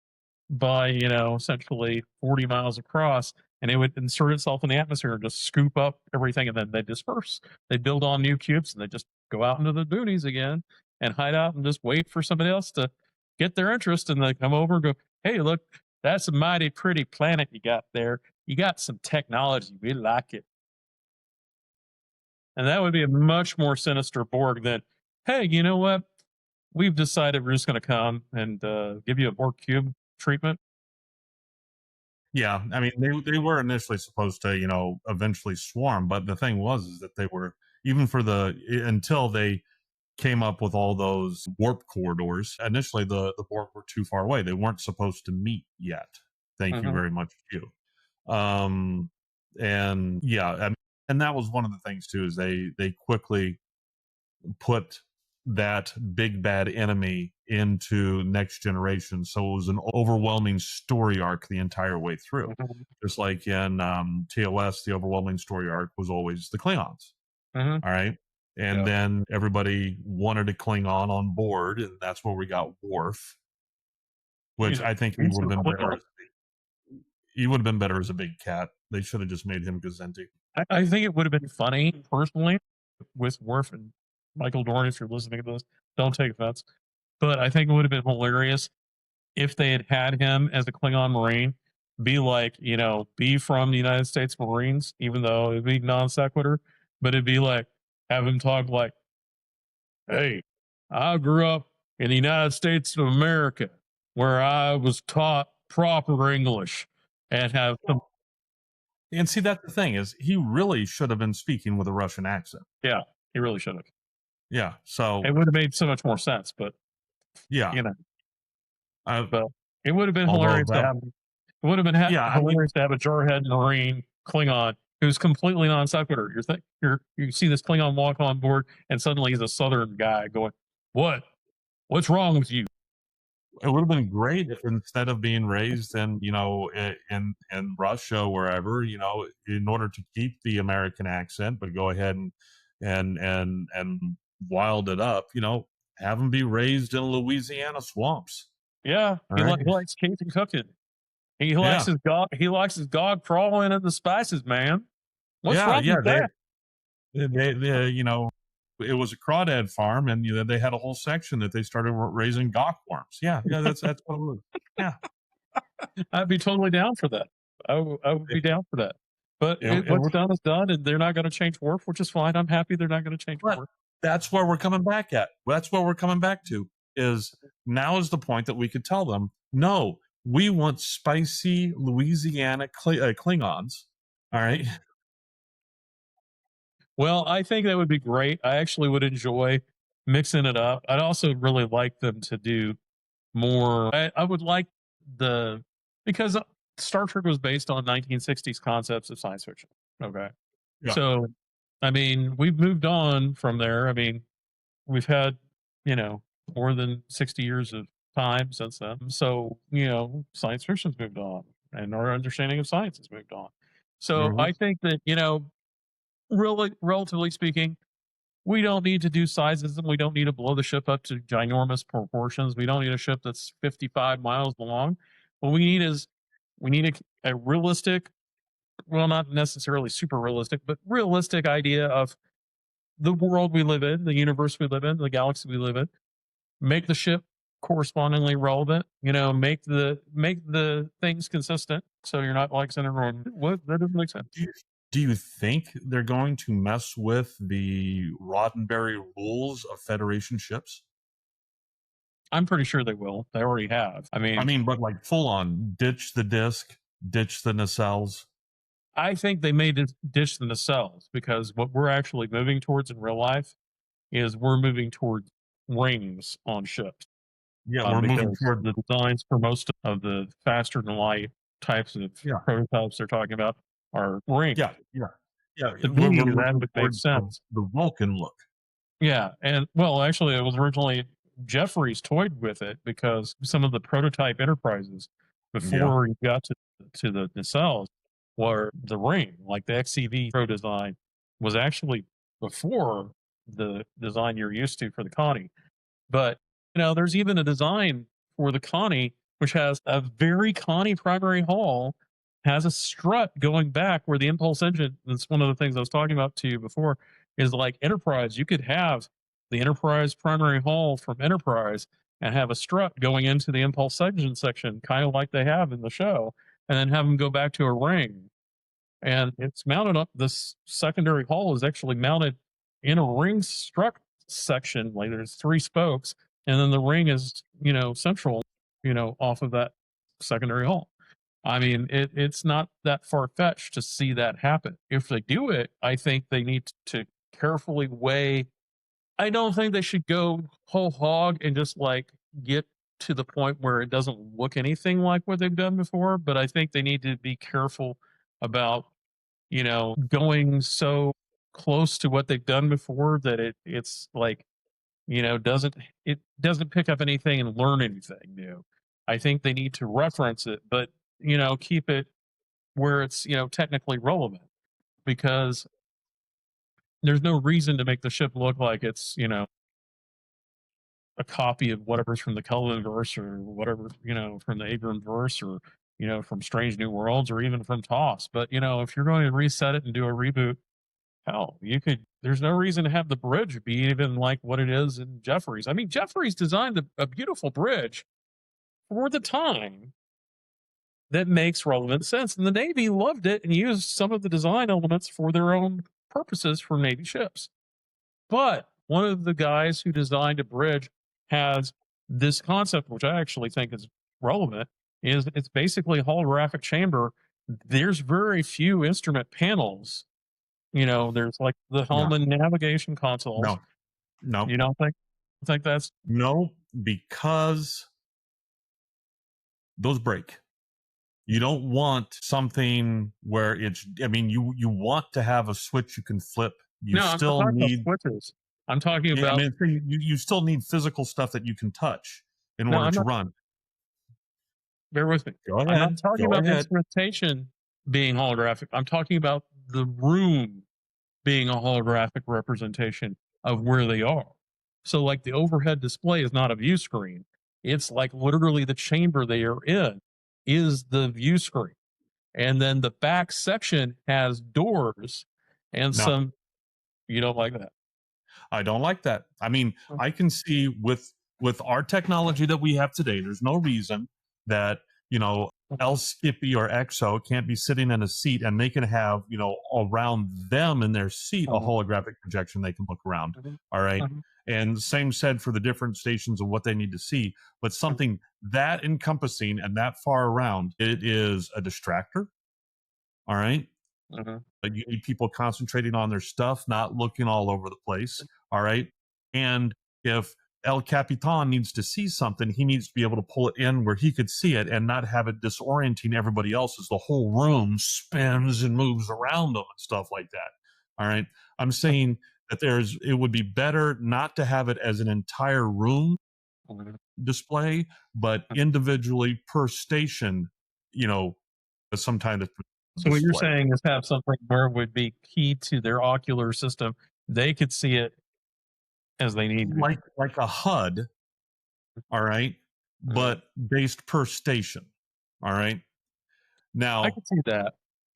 by, essentially 40 miles across, and it would insert itself in the atmosphere and just scoop up everything, and then they disperse. They build on new cubes, and they just go out into the boonies again and hide out and just wait for somebody else to get their interest, and they come over and go, hey, look, that's a mighty pretty planet you got there. You got some technology. We like it. And that would be a much more sinister Borg than, hey, you know what? We've decided we're just going to come and give you a Borg cube treatment. Yeah, I mean they were initially supposed to, eventually swarm, but the thing was is that they were, even for until they came up with all those warp corridors. Initially the Borg were too far away. They weren't supposed to meet yet. Thank you Mhm. very much, you. And yeah, I mean, and that was one of the things too, is they quickly put that big bad enemy into Next Generation, so it was an overwhelming story arc the entire way through. Mhm. Just like in TOS, the overwhelming story arc was always the Klingons. Mhm. All right, and Yeah. then everybody wanted a Klingon on board, and that's where we got Worf, which He's a I think he he's would a have been better. Klingon. He would have been better as a big cat. They should have just made him Gazenti. I think it would have been funny personally with Worf and Michael Dorn. If you're listening to this, don't take offense, but I think it would have been hilarious if they had him as a Klingon Marine, be like, be from the United States Marines, even though it'd be non sequitur, but it'd be like, have him talk like, hey, I grew up in the United States of America where I was taught proper English and have some, And see, that's the thing, is he really should have been speaking with a Russian accent. yeah, he really should have. Yeah. So It would have made so much more sense, but, yeah, you know, I, but it would have been although hilarious to that, have, it would have been yeah, I mean, hilarious to have a jarhead Marine Klingon who's completely non sequitur. You see this Klingon walk on board, and suddenly he's a Southern guy going, "What? What's wrong with you?" it would have been great if instead of being raised in, in Russia or wherever, in order to keep the American accent, but go ahead and wild it up, have him be raised in Louisiana swamps. Yeah, All right. he likes Cajun cooking. He likes Yeah. his dog. He likes his dog crawling in the spices, man. What's Yeah. wrong Yeah. with that? It was a crawdad farm, and they had a whole section that they started raising gawk worms. Yeah. Yeah. That's what it was. Yeah. I'd be totally down for that. I would be down for that. But It what's would. done is done, and they're not going to change Worf, which is fine. I'm happy they're not going to change But Worf. that's where we're coming back at. That's where we're coming back to, is now is the point that we could tell them, no, we want spicy Louisiana Klingons. All right. Well, I think that would be great. I actually would enjoy mixing it up. I'd also really like them to do more. I would like the, because Star Trek was based on 1960s concepts of science fiction. Okay. Yeah. So, I mean, we've moved on from there. I mean, we've had, more than 60 years of time since then. So, science fiction's moved on and our understanding of science has moved on. So Mhm. I think that, really, relatively speaking, we don't need to do sizes and we don't need to blow the ship up to ginormous proportions. We don't need a ship that's 55 miles long. What we need a realistic, well, not necessarily super realistic, but realistic idea of the world we live in, the universe we live in, the galaxy we live in. Make the ship correspondingly relevant. Make the things consistent. So you're not like sending everyone, what? That doesn't make sense. Do you think they're going to mess with the Roddenberry rules of Federation ships? I'm pretty sure they will. They already have. I mean, But like full on ditch the disc, ditch the nacelles. I think they may ditch the nacelles because what we're actually moving towards in real life is we're moving towards rings on ships. Yeah, we're moving Because toward. the designs for most of the faster than light types of Yeah. prototypes they're talking about are ring. Yeah, yeah, yeah. To We're me, that looking would make towards sense. the Vulcan look. Yeah, and well, actually, it was originally Jeffries toyed with it because some of the prototype enterprises Yeah, before you got to the nacelles were the ring, like the XCV Pro design was actually before the design you're used to for the Connie. But there's even a design for the Connie which has a very Connie primary hull, has a strut going back where the impulse engine. That's one of the things I was talking about to you before. Is like Enterprise, you could have the Enterprise primary hull from Enterprise and have a strut going into the impulse engine section, kind of like they have in the show, and then have them go back to a ring and it's mounted up. This secondary hull is actually mounted in a ring strut section. Like there's three spokes, and then the ring is central, off of that secondary hull. I mean, it's not that far fetched to see that happen. If they do it, I think they need to carefully weigh. I don't think they should go whole hog and just like get to the point where it doesn't look anything like what they've done before. But I think they need to be careful about going so close to what they've done before that it's like, doesn't it doesn't pick up anything and learn anything new. I think they need to reference it, but keep it where it's technically relevant because there's no reason to make the ship look like it's a copy of whatever's from the Kelvin verse or whatever from the Abram verse or from Strange New Worlds or even from Toss. But if you're going to reset it and do a reboot, hell, you could. There's no reason to have the bridge be even like what it is in Jeffries. I mean, Jeffries designed a beautiful bridge for the time that makes relevant sense, and the Navy loved it and used some of the design elements for their own purposes for Navy ships. But one of the guys who designed a bridge has this concept, which I actually think is relevant. Is it's basically a holographic chamber. There's very few instrument panels. There's like the no, Hellman navigation consoles. no, no, You don't think that's no, because those break. You don't want something where it's. I mean, you want to have a switch you can flip. You no? I'm not still talking need. about switches. I'm talking Yeah, I about mean, you still need physical stuff that you can touch in no. order I'm to not. run. Bear with me. Go I'm not ahead. talking Go about ahead. instrumentation being holographic. I'm talking about the room being a holographic representation of where they are. So, like the overhead display is not a view screen. It's like literally the chamber they are in is the view screen. And then the back section has doors and No, some. You don't like that? I don't like that. I mean, Oh, I can see with our technology that we have today, there's no reason that El Skippy or Exo can't be sitting in a seat and they can have around them in their seat a oh, holographic projection they can look around. mhm, All right, mhm, and same said for the different stations and what they need to see. But mhm, something that encompassing and that far around, it is a distractor. All right. mhm, But you need people concentrating on their stuff, not looking all over the place. All right. And if El Capitan needs to see something, he needs to be able to pull it in where he could see it and not have it disorienting everybody else as the whole room spins and moves around them and stuff like that. All right. I'm saying that it would be better not to have it as an entire room mhm. display, but individually per station, you know, some kind of So what you're display. saying is have something where it would be key to their ocular system. They could see it as they need to. Like a HUD, all right, Uh, but based per station, all right. I Now could see that.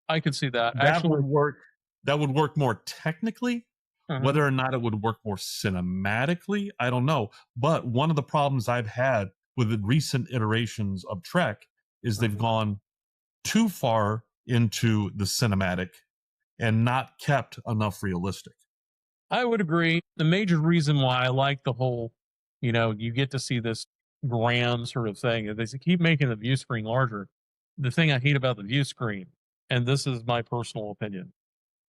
I could see that. that would Actually, work. That would work more technically. uh Whether or not it would work more cinematically, I don't know. But one of the problems I've had with the recent iterations of Trek is they've gone too far into the cinematic and not kept enough realistic. I would agree. The major reason why I like the whole, you get to see this grand sort of thing is they keep making the view screen larger. The thing I hate about the view screen, and this is my personal opinion,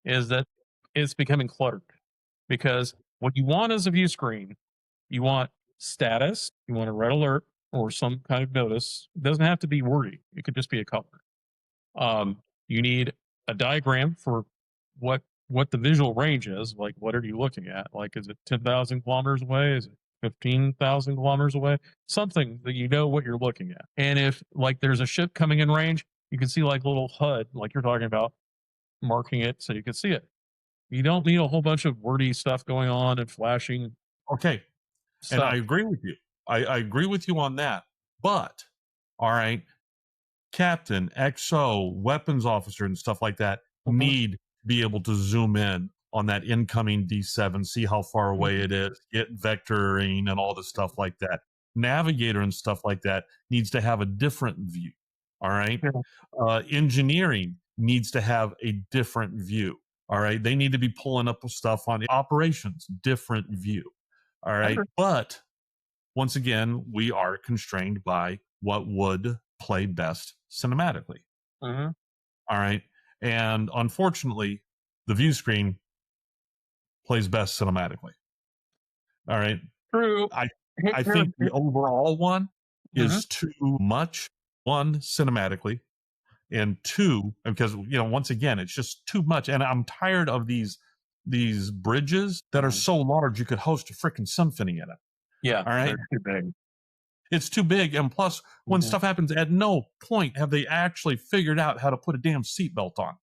is that it's becoming cluttered because what you want is a view screen. You want status, you want a red alert or some kind of notice. It doesn't have to be wordy. It could just be a color. You need a diagram for what the visual range is. Like, what are you looking at? Like, is it 10,000 kilometers away? Is it 15,000 kilometers away? Something that you know what you're looking at. And if like there's a ship coming in range, you can see like little HUD, like you're talking about, marking it so you can see it. You don't need a whole bunch of wordy stuff going on and flashing Okay. And stuff. I agree with you. I agree with you on that. But, all right, captain, XO, weapons officer, and stuff like that Mhm. need to be able to zoom in on that incoming D7, see how far away it is, get vectoring and all the stuff like that. Navigator and stuff like that needs to have a different view. All right. Yeah. Engineering needs to have a different view. All right. They need to be pulling up stuff on operations, different view. All right. Okay. But once again, we are constrained by what would play best cinematically. Mhm. All right. And unfortunately, the view screen plays best cinematically. All right. True. I think the overall one Mhm. is too much. One, cinematically, and two, because once again, it's just too much. And I'm tired of these bridges that are Mhm. so large you could host a freaking symphony in it. Yeah. All right. They're too big. It's too big. And plus, when Mhm. stuff happens, at no point have they actually figured out how to put a damn seatbelt on.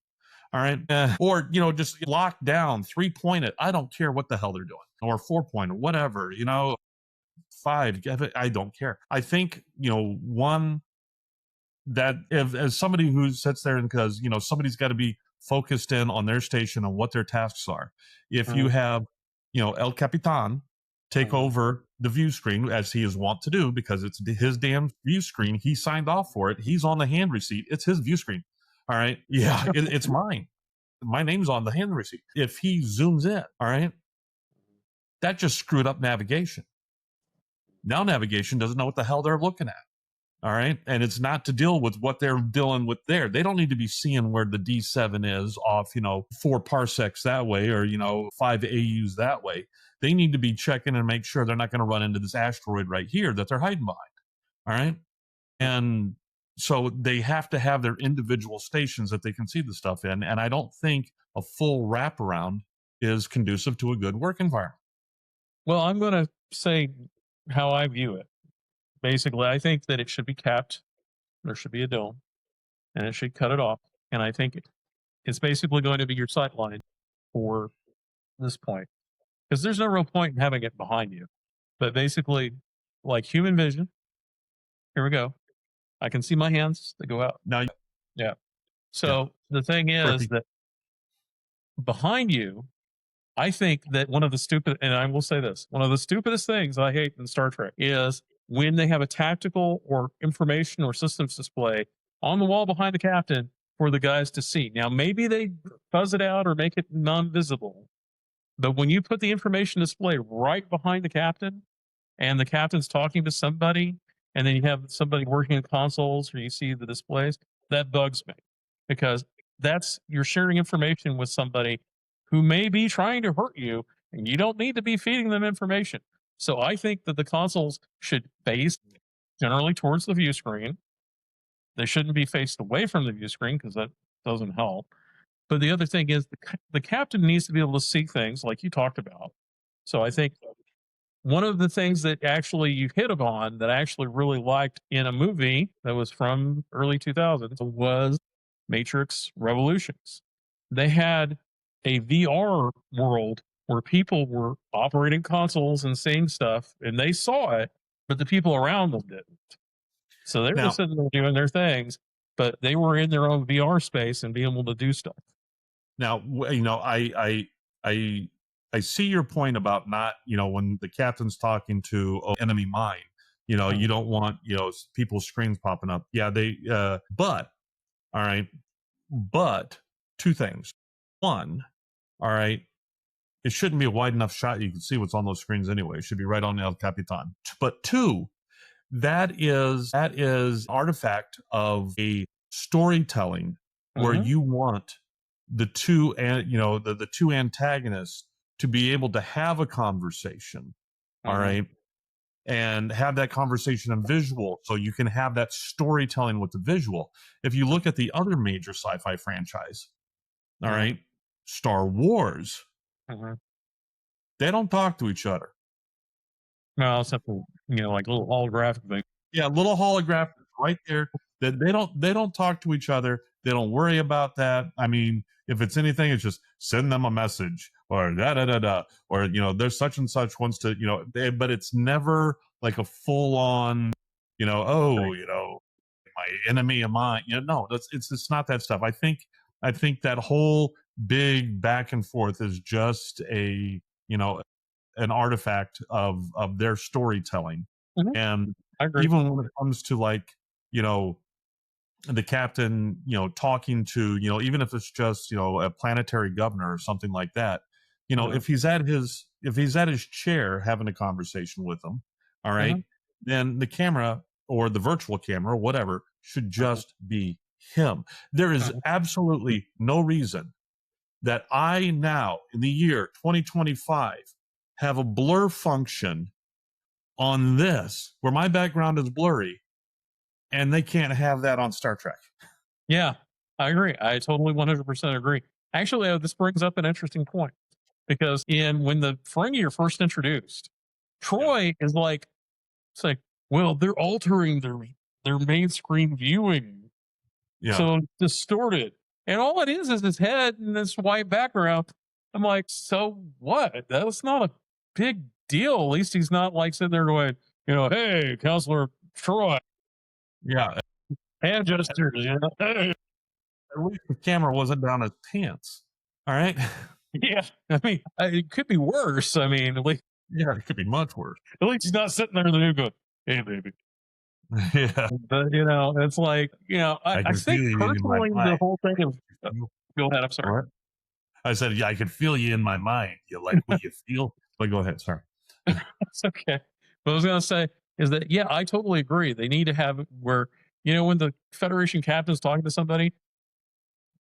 All right. Or, just lock down, 3-point it. I don't care what the hell they're doing. Or 4-point or whatever, 5. I don't care. I think, one, that if as somebody who sits there and because, somebody's got to be focused in on their station and what their tasks are. If you Mhm. have, El Capitan take Mhm. over the view screen as he is wont to do because it's his damn view screen. He signed off for it. He's on the hand receipt. It's his view screen. All right. Yeah, it's mine. My name's on the hand receipt. If he zooms in, all right, that just screwed up navigation. Now navigation doesn't know what the hell they're looking at. All right. And it's not to deal with what they're dealing with there. They don't need to be seeing where the D7 is off, 4 parsecs that way or, 5 AUs that way. They need to be checking and make sure they're not going to run into this asteroid right here that they're hiding behind. All right. And so they have to have their individual stations that they can see the stuff in. And I don't think a full wraparound is conducive to a good work environment. Well, I'm going to say how I view it. Basically, I think that it should be capped. There should be a dome, and it should cut it off. And I think it's basically going to be your sight line for this point, because there's no real point in having it behind you. But basically, like human vision, here we go. I can see my hands that go out. Now, Yeah. So the thing is Trippy. that behind you, I think that one of the stupid, and I will say this, one of the stupidest things I hate in Star Trek is when they have a tactical or information or systems display on the wall behind the captain for the guys to see. Now, maybe they fuzz it out or make it non-visible, but when you put the information display right behind the captain and the captain's talking to somebody, and then you have somebody working in consoles or you see the displays, that bugs me because that's you're sharing information with somebody who may be trying to hurt you, and you don't need to be feeding them information. So I think that the consoles should face generally towards the view screen. They shouldn't be faced away from the view screen because that doesn't help. But the other thing is the captain needs to be able to see things like you talked about. So I think one of the things that actually you hit upon that I actually really liked in a movie that was from early 2000s was Matrix Revolutions. They had a VR world where people were operating consoles and seeing stuff and they saw it, but the people around them didn't. So they were Now, sitting there doing their things, but they were in their own VR space and being able to do stuff. Now, I see your point about not, when the captain's talking to enemy mine, you don't want, people's screens popping up. Yeah, but, all right, but 2 things. 1, all right, it shouldn't be a wide enough shot you can see what's on those screens anyway. It should be right on El Capitan. But 2, that is artifact of a storytelling where Mhm. you want the two and the 2 antagonists to be able to have a conversation, all Mhm. right, and have that conversation in visual so you can have that storytelling with the visual. If you look at the other major sci-fi franchise, All right. Star Wars, Mhm. they don't talk to each other. No, except for, like little holographic thing. Yeah, little holograph right there. That they don't talk to each other. They don't worry about that. I mean, if it's anything, it's just send them a message or da da da da, or there's such and such wants to, but it's never like a full on, oh, Right. my enemy of mine. No, it's not that stuff. I think that whole big back and forth is just an artifact of their storytelling. Mhm. And I agree. even when it comes to like, you know, the captain, talking to, even if it's just, a planetary governor or something like that, Mhm. if he's at his chair having a conversation with them, all right, Mhm. then the camera or the virtual camera, whatever, should Mhm. just be him. There is Mhm. absolutely no reason that I now in the year 2025 have a blur function on this where my background is blurry and they can't have that on Star Trek. Yeah, I agree. I totally 100% agree. Actually, this brings up an interesting point because when the Ferengi are first introduced, Yeah. Troy is like, it's like, well, they're altering their main screen viewing, Yeah. so it's distorted, and all it is his head and this white background. I'm like, so what? That's not a big deal. At least he's not like sitting there going, hey, Counselor Troy, Yeah. hand gestures, hey. At least the camera wasn't down his pants. All right. Yeah, I mean, it could be worse. I mean, Yeah, it could be much worse. at least he's not sitting there in the new going, "Hey, baby." Yeah. But it's like I I can think feel you in my personally the mind. whole thing is. Go ahead. I'm sorry. What? I said, yeah, I can feel you in my mind. You like what you feel? But go ahead. Sorry. It's okay. What I was gonna say is that I totally agree. They need to have it where when the Federation captain's talking to somebody,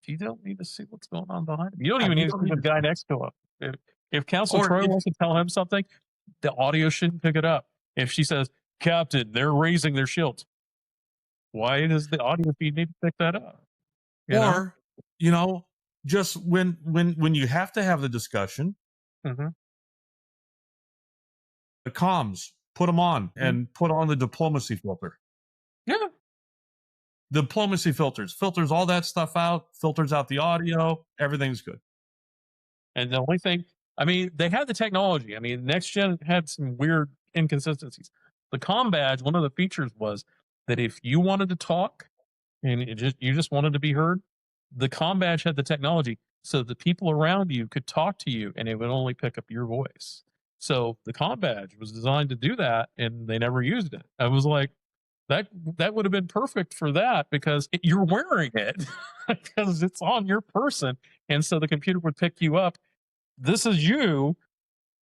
you don't need to see what's going on behind him. You don't Yeah, even you need to don't see need the to guy see. next to him. If Council Or Troy if wants to tell him something, the audio shouldn't pick it up. If she says, "Captain, they're raising their shields," why does the audio feed need to pick that up? You know? or you know, just when you have to have the discussion, Hmm. the comms, put them on Hmm. and put on the diplomacy filter. Yeah. Diplomacy filters all that stuff out, filters out the audio, everything's good. And the only thing, I mean, they had the technology. I mean, next gen had some weird inconsistencies. The com badge, one of the features was that if you wanted to talk and you just wanted to be heard, the com badge had the technology so the people around you could talk to you and it would only pick up your voice. So the com badge was designed to do that, and they never used it. I was like, that that would have been perfect for that because you're wearing it because it's on your person, and so the computer would pick you up. This is you.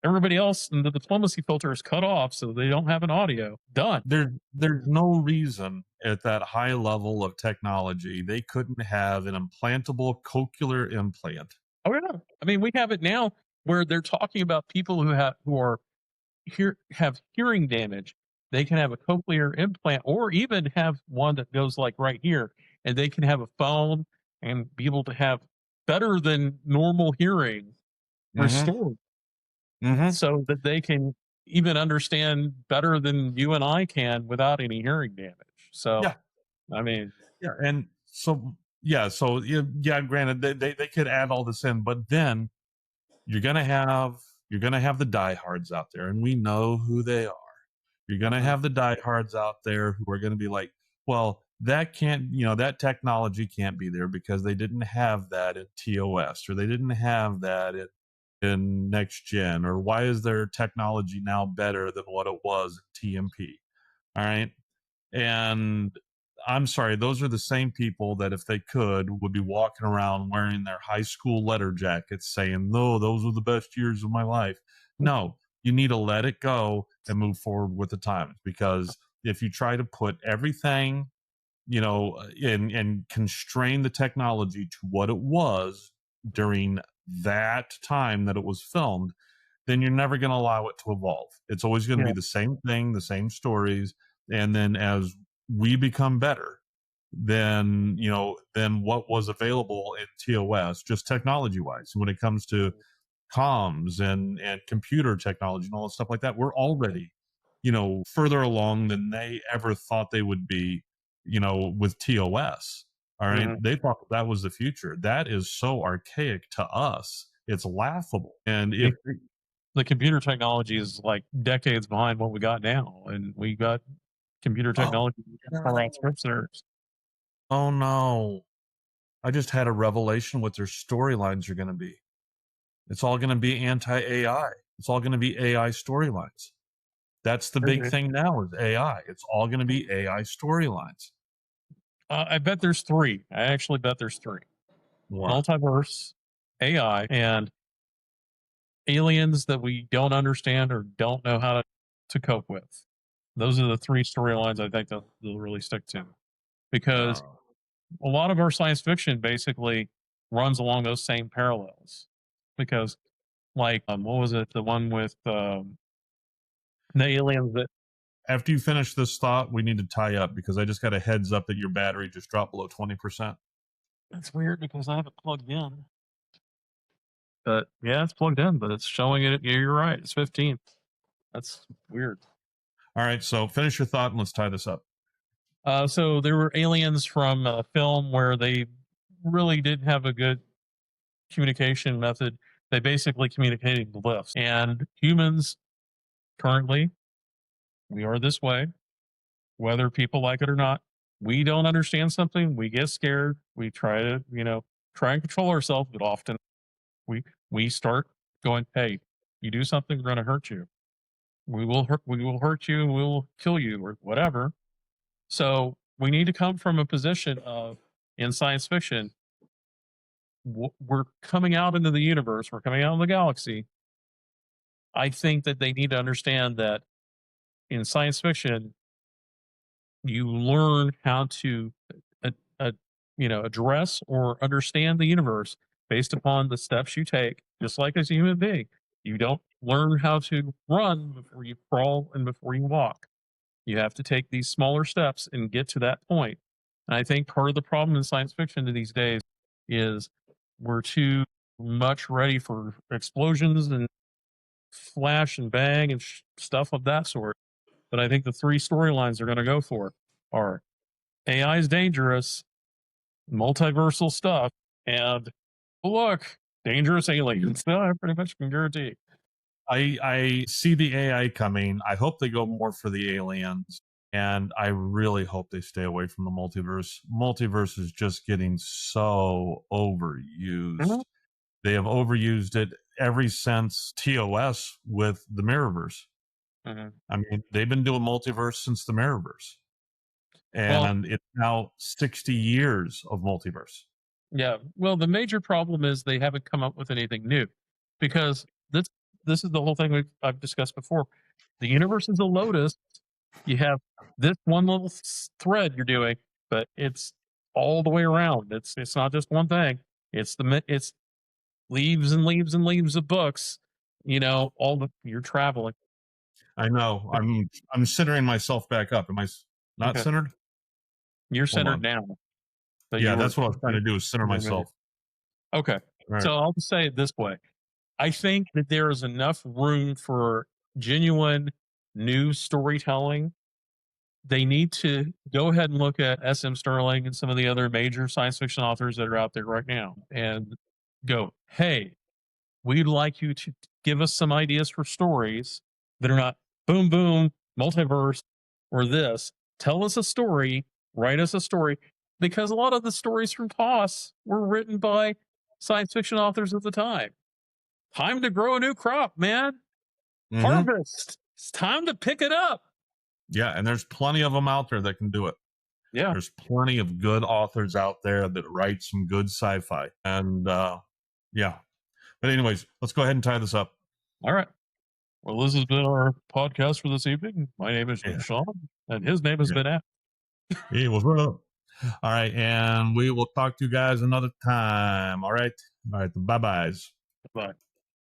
Everybody else in the diplomacy filter is cut off, so they don't have an audio. Done. There's no reason at that high level of technology they couldn't have an implantable cochlear implant. Oh yeah. I mean, we have it now where they're talking about people who have hearing damage. They can have a cochlear implant, or even have one that goes like right here, and they can have a phone and be able to have better than normal hearing Mm-hmm. restored, Mm-hmm. so that they can even understand better than you and I can without any hearing damage. So, Yeah. I mean, Yeah. And so yeah, granted they could add all this in, but then you're gonna have the diehards out there, and we know who they are. You're going to mhm, have the diehards out there who are going to be like, well, that can't, that technology can't be there because they didn't have that at TOS, or they didn't have that in next gen, or why is their technology now better than what it was at TMP? All right. And I'm sorry, those are the same people that, if they could, would be walking around wearing their high school letter jackets saying, no, those were the best years of my life. No, you need to let it go and move forward with the times, because if you try to put everything, and constrain the technology to what it was during that time that it was filmed, then you're never going to allow it to evolve. It's always going to yeah, be the same thing, the same stories. And then as we become better, than what was available in TOS, just technology wise. When it comes to comms and computer technology and all that stuff like that, we're already further along than they ever thought they would be, with TOS. All right, they thought that was the future. That is so archaic to us, it's laughable. And if the computer technology is like decades behind what we got now, and we got computer technology for our script servers. Oh no, I just had a revelation what their storylines are going to be. It's all going to be anti-AI. It's all going to be AI storylines. That's the big thing now is AI. It's all going to be AI storylines. I bet there's three. I actually bet there's three. What? Multiverse, AI, and aliens that we don't understand or don't know how to cope with. Those are the three storylines I think they'll really stick to. Because a lot of our science fiction basically runs along those same parallels. Because, like, what was it? The one with the aliens that. After you finish this thought, we need to tie up because I just got a heads up that your battery just dropped below 20%. That's weird because I have it plugged in. But yeah, it's plugged in, but it's showing it. Yeah, you're right. It's 15. That's weird. All right, so finish your thought and let's tie this up. So there were aliens from a film where they really didn't have a good communication method. They basically communicated glyphs. And humans, currently, we are this way, whether people like it or not. We don't understand something, we get scared, we try to, try and control ourselves, but often we start going, hey, you do something, we're going to hurt you. We will hurt you, we will kill you, or whatever. So we need to come from a position of, in science fiction, we're coming out into the universe, we're coming out in the galaxy. I think that they need to understand that in science fiction, you learn how to address or understand the universe based upon the steps you take, just like as a human being. You don't learn how to run before you crawl and before you walk. You have to take these smaller steps and get to that point. And I think part of the problem in science fiction these days is we're too much ready for explosions and flash and bang and stuff of that sort. But I think the three storylines they're going to go for are AI is dangerous, multiversal stuff, and look, dangerous aliens. I pretty much can guarantee. I see the AI coming. I hope they go more for the aliens. And I really hope they stay away from the multiverse. Multiverse is just getting so overused. Mm-hmm. They have overused it ever since TOS with the Mirrorverse. Mm-hmm. I mean, they've been doing multiverse since the Mirrorverse. And it's now 60 years of multiverse. Yeah. Well, the major problem is they haven't come up with anything new because this is the whole thing I've discussed before. The universe is a lotus. You have this one little thread you're doing, but it's all the way around. It's not just one thing. It's leaves and leaves and leaves of books. You're traveling. I know. I'm centering myself back up. Am I not centered? You're centered now. Yeah, that's what I was trying to do is center myself. Okay. Right. So I'll just say it this way. I think that there is enough room for genuine new storytelling. They need to go ahead and look at S.M. Sterling and some of the other major science fiction authors that are out there right now and go, hey, we'd like you to give us some ideas for stories that are not boom, boom, multiverse, or this. Tell us a story, write us a story, because a lot of the stories from TOS were written by science fiction authors at the time. Time to grow a new crop, man. Mm-hmm. Harvest. It's time to pick it up. Yeah, and there's plenty of them out there that can do it. Yeah. There's plenty of good authors out there that write some good sci-fi. And yeah. But anyways, let's go ahead and tie this up. All right. Well, this has been our podcast for this evening. My name is Sean, and his name has been App. Hey, what's up? All right, and we will talk to you guys another time. All right. All right. Bye-byes. Bye.